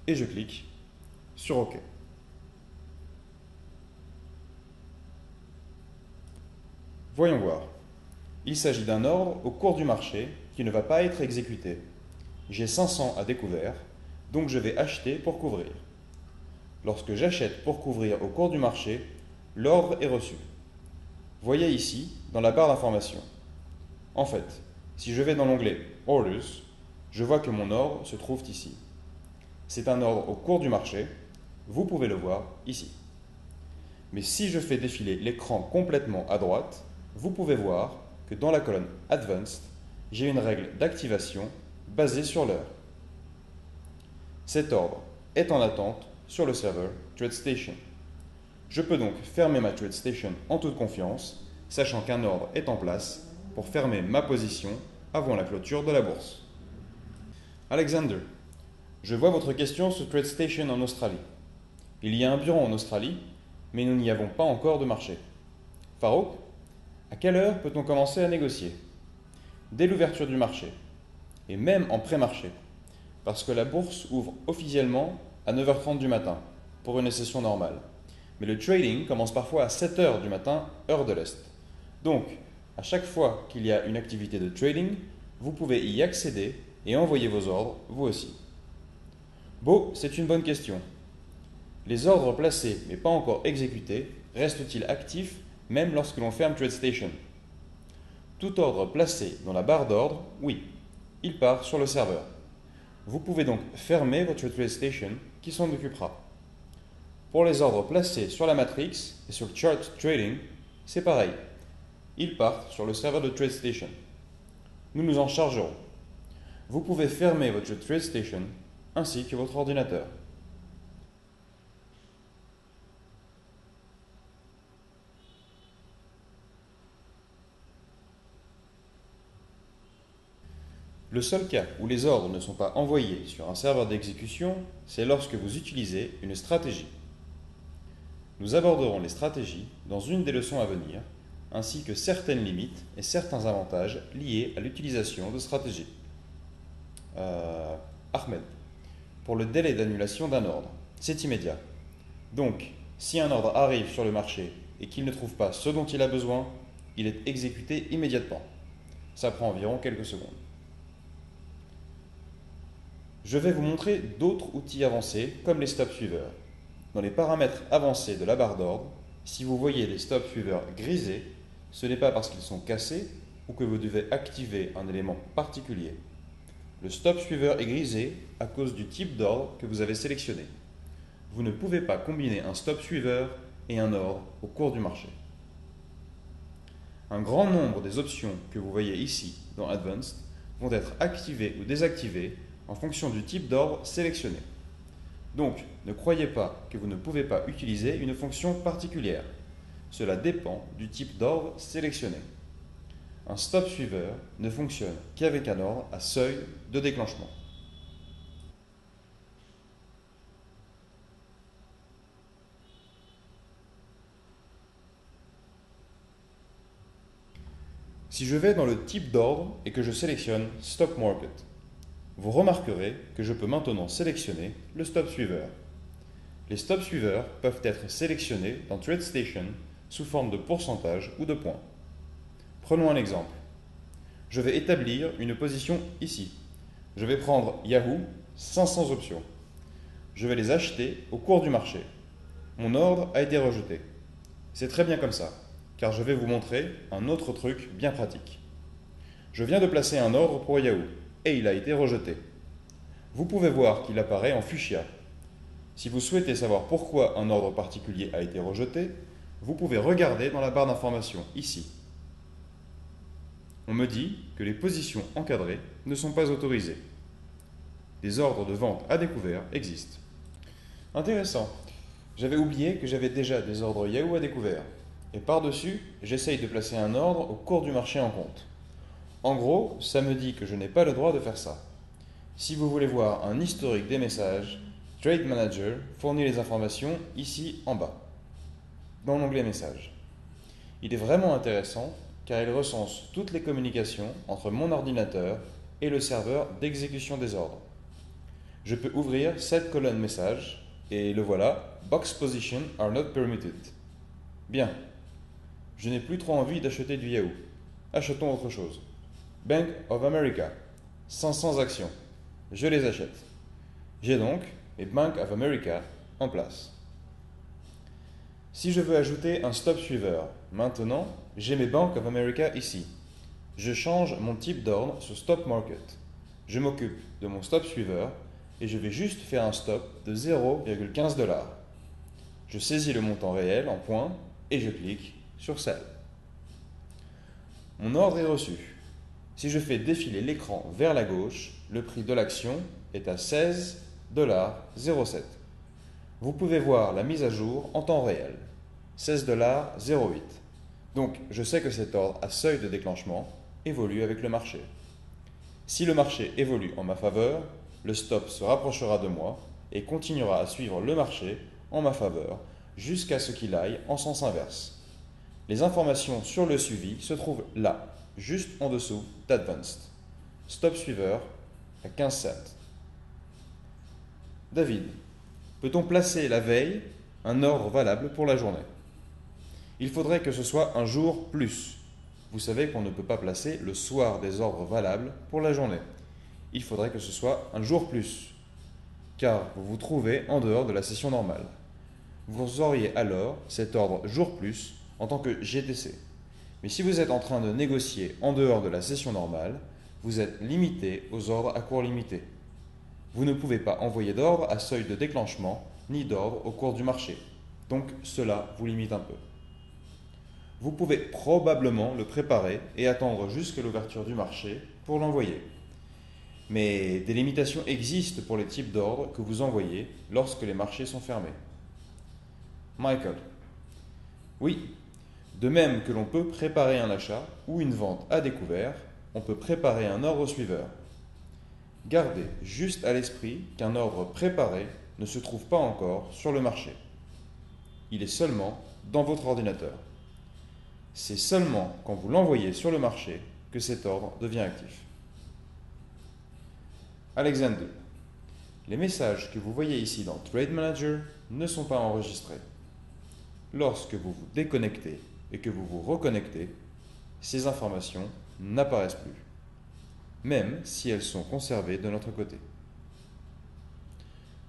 [SPEAKER 1] Et je clique sur OK. Voyons voir. Il s'agit d'un ordre au cours du marché qui ne va pas être exécuté. J'ai 500 à découvert, donc je vais acheter pour couvrir. Lorsque j'achète pour couvrir au cours du marché, l'ordre est reçu. Voyez ici, dans la barre d'information. En fait, si je vais dans l'onglet Orders, je vois que mon ordre se trouve ici. C'est un ordre au cours du marché, vous pouvez le voir ici. Mais si je fais défiler l'écran complètement à droite, vous pouvez voir que dans la colonne Advanced, j'ai une règle d'activation basée sur l'heure. Cet ordre est en attente sur le serveur TradeStation. Je peux donc fermer ma TradeStation en toute confiance, sachant qu'un ordre est en place pour fermer ma position avant la clôture de la bourse. Alexander, je vois votre question sur TradeStation en Australie. Il y a un bureau en Australie, mais nous n'y avons pas encore de marché. Farouk, à quelle heure peut-on commencer à négocier? Dès l'ouverture du marché, et même en pré-marché, parce que la bourse ouvre officiellement à 9h30 du matin, pour une session normale. Mais le trading commence parfois à 7h du matin, heure de l'Est. Donc, à chaque fois qu'il y a une activité de trading, vous pouvez y accéder et envoyer vos ordres, vous aussi. Bon, c'est une bonne question. Les ordres placés mais pas encore exécutés restent-ils actifs même lorsque l'on ferme TradeStation? Tout ordre placé dans la barre d'ordre, oui, il part sur le serveur. Vous pouvez donc fermer votre TradeStation qui s'en occupera. Pour les ordres placés sur la matrix et sur Chart Trading, c'est pareil. Ils partent sur le serveur de TradeStation. Nous nous en chargerons. Vous pouvez fermer votre TradeStation ainsi que votre ordinateur. Le seul cas où les ordres ne sont pas envoyés sur un serveur d'exécution, c'est lorsque vous utilisez une stratégie. Nous aborderons les stratégies dans une des leçons à venir, ainsi que certaines limites et certains avantages liés à l'utilisation de stratégies. Ahmed, pour le délai d'annulation d'un ordre, c'est immédiat. Donc, si un ordre arrive sur le marché et qu'il ne trouve pas ce dont il a besoin, il est exécuté immédiatement. Ça prend environ quelques secondes. Je vais vous montrer d'autres outils avancés comme les stop suiveurs. Dans les paramètres avancés de la barre d'ordre, si vous voyez les stop suiveurs grisés, ce n'est pas parce qu'ils sont cassés ou que vous devez activer un élément particulier. Le stop suiveur est grisé à cause du type d'ordre que vous avez sélectionné. Vous ne pouvez pas combiner un stop suiveur et un ordre au cours du marché. Un grand nombre des options que vous voyez ici dans Advanced vont être activés ou désactivés en fonction du type d'ordre sélectionné. Donc, ne croyez pas que vous ne pouvez pas utiliser une fonction particulière. Cela dépend du type d'ordre sélectionné. Un stop suiveur ne fonctionne qu'avec un ordre à seuil de déclenchement. Si je vais dans le type d'ordre et que je sélectionne Stop Market, vous remarquerez que je peux maintenant sélectionner le stop suiveur. Les stop suiveurs peuvent être sélectionnés dans TradeStation sous forme de pourcentage ou de points. Prenons un exemple. Je vais établir une position ici. Je vais prendre Yahoo, 500 options. Je vais les acheter au cours du marché. Mon ordre a été rejeté. C'est très bien comme ça, car je vais vous montrer un autre truc bien pratique. Je viens de placer un ordre pour Yahoo, et il a été rejeté. Vous pouvez voir qu'il apparaît en fuchsia. Si vous souhaitez savoir pourquoi un ordre particulier a été rejeté, vous pouvez regarder dans la barre d'information ici. On me dit que les positions encadrées ne sont pas autorisées. Des ordres de vente à découvert existent. Intéressant. J'avais oublié que j'avais déjà des ordres Yahoo à découvert. Et par-dessus, j'essaye de placer un ordre au cours du marché en compte. En gros, ça me dit que je n'ai pas le droit de faire ça. Si vous voulez voir un historique des messages, Trade Manager fournit les informations ici en bas, dans l'onglet Messages. Il est vraiment intéressant car il recense toutes les communications entre mon ordinateur et le serveur d'exécution des ordres. Je peux ouvrir cette colonne Messages et le voilà, Box Position are not permitted. Bien, je n'ai plus trop envie d'acheter du Yahoo. Achetons autre chose. Bank of America, 500 actions. Je les achète. J'ai donc mes Bank of America en place. Si je veux ajouter un stop suiveur, maintenant, j'ai mes Bank of America ici. Je change mon type d'ordre sur Stop Market. Je m'occupe de mon stop suiveur et je vais juste faire un stop de 0,15 $. Je saisis le montant réel en points et je clique sur Sell. Mon ordre est reçu. Si je fais défiler l'écran vers la gauche, le prix de l'action est à 16,07 $. Vous pouvez voir la mise à jour en temps réel, 16,08 $. Donc, je sais que cet ordre à seuil de déclenchement évolue avec le marché. Si le marché évolue en ma faveur, le stop se rapprochera de moi et continuera à suivre le marché en ma faveur jusqu'à ce qu'il aille en sens inverse. Les informations sur le suivi se trouvent là, juste en dessous d'Advanced. Stop suiveur à 15 cents. David, peut-on placer la veille un ordre valable pour la journée? Il faudrait que ce soit un jour plus. Vous savez qu'on ne peut pas placer le soir des ordres valables pour la journée. Il faudrait que ce soit un jour plus, car vous vous trouvez en dehors de la session normale. Vous auriez alors cet ordre jour plus en tant que GTC. Mais si vous êtes en train de négocier en dehors de la session normale, vous êtes limité aux ordres à cours limité. Vous ne pouvez pas envoyer d'ordre à seuil de déclenchement ni d'ordre au cours du marché. Donc cela vous limite un peu. Vous pouvez probablement le préparer et attendre jusqu'à l'ouverture du marché pour l'envoyer. Mais des limitations existent pour les types d'ordres que vous envoyez lorsque les marchés sont fermés. Michael. Oui, de même que l'on peut préparer un achat ou une vente à découvert, on peut préparer un ordre suiveur. Gardez juste à l'esprit qu'un ordre préparé ne se trouve pas encore sur le marché. Il est seulement dans votre ordinateur. C'est seulement quand vous l'envoyez sur le marché que cet ordre devient actif. Alexander, les messages que vous voyez ici dans Trade Manager ne sont pas enregistrés. Lorsque vous vous déconnectez et que vous vous reconnectez, ces informations n'apparaissent plus, même si elles sont conservées de notre côté.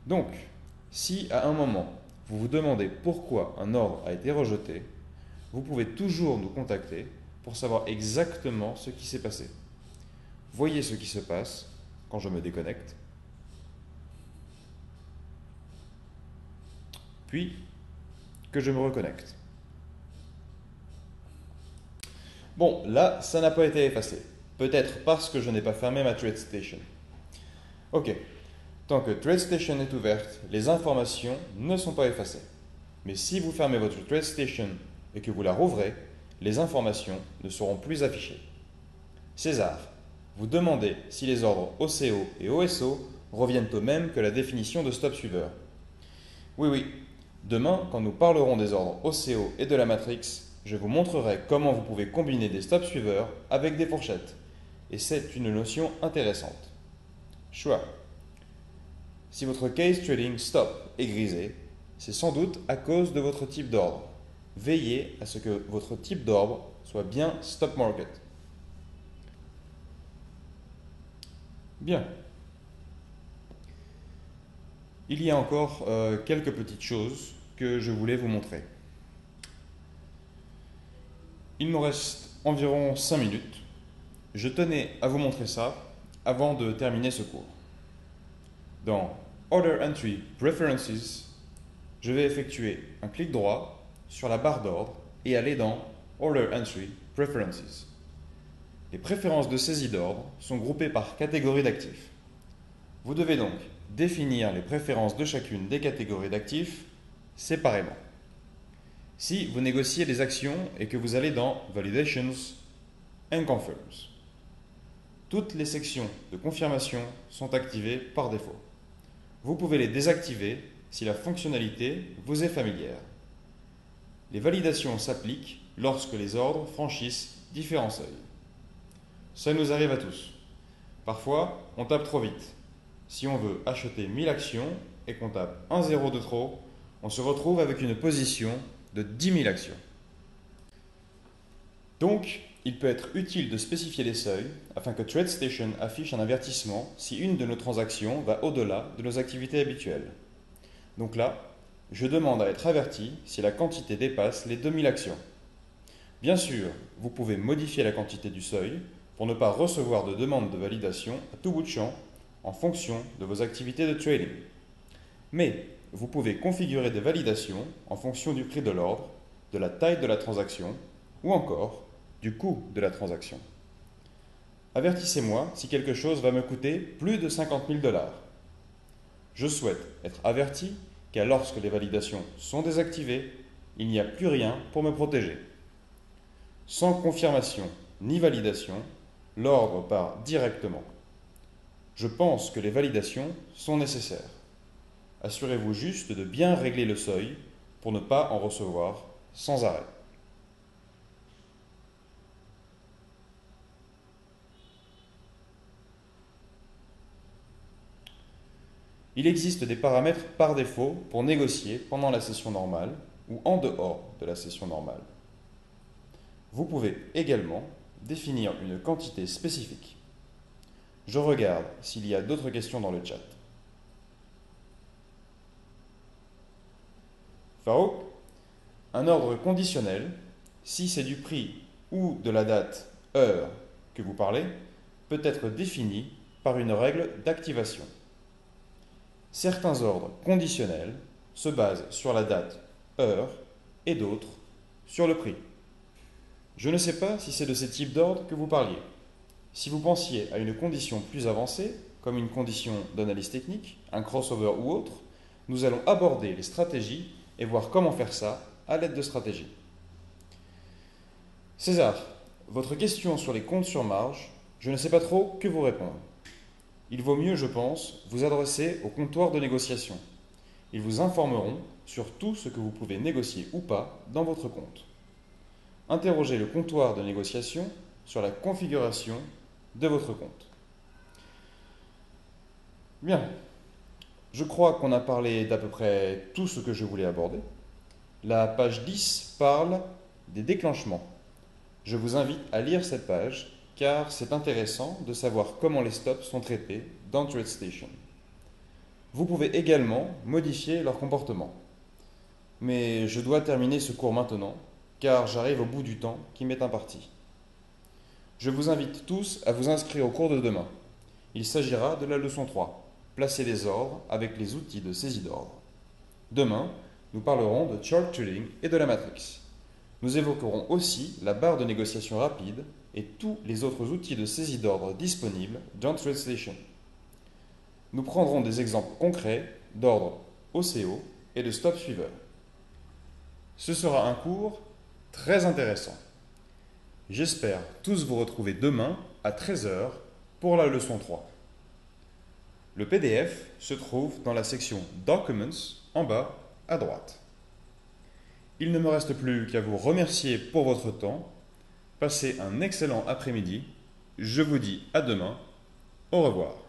[SPEAKER 1] Donc, si à un moment vous vous demandez pourquoi un ordre a été rejeté, vous pouvez toujours nous contacter pour savoir exactement ce qui s'est passé. Voyez ce qui se passe quand je me déconnecte. Puis, que je me reconnecte. Bon, là, ça n'a pas été effacé. Peut-être parce que je n'ai pas fermé ma TradeStation. Ok, tant que TradeStation est ouverte, les informations ne sont pas effacées. Mais si vous fermez votre TradeStation et que vous la rouvrez, les informations ne seront plus affichées. César, vous demandez si les ordres OCO et OSO reviennent au même que la définition de stop suiveur. Oui, oui. Demain, quand nous parlerons des ordres OCO et de la matrix, je vous montrerai comment vous pouvez combiner des stop suiveurs avec des fourchettes. Et c'est une notion intéressante. Choix. Si votre case trading stop est grisé, c'est sans doute à cause de votre type d'ordre. Veillez à ce que votre type d'ordre soit bien stop market. Bien. Il y a encore quelques petites choses que je voulais vous montrer. Il nous reste environ 5 minutes. Je tenais à vous montrer ça avant de terminer ce cours. Dans Order Entry Preferences, je vais effectuer un clic droit sur la barre d'ordre et aller dans Order Entry Preferences. Les préférences de saisie d'ordre sont groupées par catégorie d'actifs. Vous devez donc définir les préférences de chacune des catégories d'actifs séparément. Si vous négociez des actions et que vous allez dans Validations and Confirms, toutes les sections de confirmation sont activées par défaut. Vous pouvez les désactiver si la fonctionnalité vous est familière. Les validations s'appliquent lorsque les ordres franchissent différents seuils. Ça nous arrive à tous. Parfois, on tape trop vite. Si on veut acheter 1000 actions et qu'on tape un 0 de trop, on se retrouve avec une position de 10 000 actions. Donc, il peut être utile de spécifier les seuils afin que TradeStation affiche un avertissement si une de nos transactions va au-delà de nos activités habituelles. Donc là, je demande à être averti si la quantité dépasse les 2000 actions. Bien sûr, vous pouvez modifier la quantité du seuil pour ne pas recevoir de demande de validation à tout bout de champ en fonction de vos activités de trading. Mais vous pouvez configurer des validations en fonction du prix de l'ordre, de la taille de la transaction ou encore du coût de la transaction. Avertissez-moi si quelque chose va me coûter plus de 50 000 $. Je souhaite être averti car lorsque les validations sont désactivées, il n'y a plus rien pour me protéger. Sans confirmation ni validation, l'ordre part directement. Je pense que les validations sont nécessaires. Assurez-vous juste de bien régler le seuil pour ne pas en recevoir sans arrêt. Il existe des paramètres par défaut pour négocier pendant la session normale ou en dehors de la session normale. Vous pouvez également définir une quantité spécifique. Je regarde s'il y a d'autres questions dans le chat. Farouk, un ordre conditionnel, si c'est du prix ou de la date, heure que vous parlez, peut être défini par une règle d'activation. Certains ordres conditionnels se basent sur la date, heure et d'autres sur le prix. Je ne sais pas si c'est de ces types d'ordres que vous parliez. Si vous pensiez à une condition plus avancée, comme une condition d'analyse technique, un crossover ou autre, nous allons aborder les stratégies et voir comment faire ça à l'aide de stratégies. César, votre question sur les comptes sur marge, je ne sais pas trop que vous répondre. Il vaut mieux, je pense, vous adresser au comptoir de négociation. Ils vous informeront sur tout ce que vous pouvez négocier ou pas dans votre compte. Interrogez le comptoir de négociation sur la configuration de votre compte. Bien, je crois qu'on a parlé d'à peu près tout ce que je voulais aborder. La page 10 parle des déclenchements. Je vous invite à lire cette page car c'est intéressant de savoir comment les stops sont traités dans TradeStation. Vous pouvez également modifier leur comportement. Mais je dois terminer ce cours maintenant car j'arrive au bout du temps qui m'est imparti. Je vous invite tous à vous inscrire au cours de demain. Il s'agira de la leçon 3, placer des ordres avec les outils de saisie d'ordre. Demain, nous parlerons de chart trading et de la matrix. Nous évoquerons aussi la barre de négociation rapide et tous les autres outils de saisie d'ordre disponibles dans TradeStation. Nous prendrons des exemples concrets d'ordre OCO et de Stop Suiveur. Ce sera un cours très intéressant. J'espère tous vous retrouver demain à 13 heures pour la leçon 3. Le PDF se trouve dans la section Documents en bas à droite. Il ne me reste plus qu'à vous remercier pour votre temps. Passez un excellent après-midi. Je vous dis à demain. Au revoir.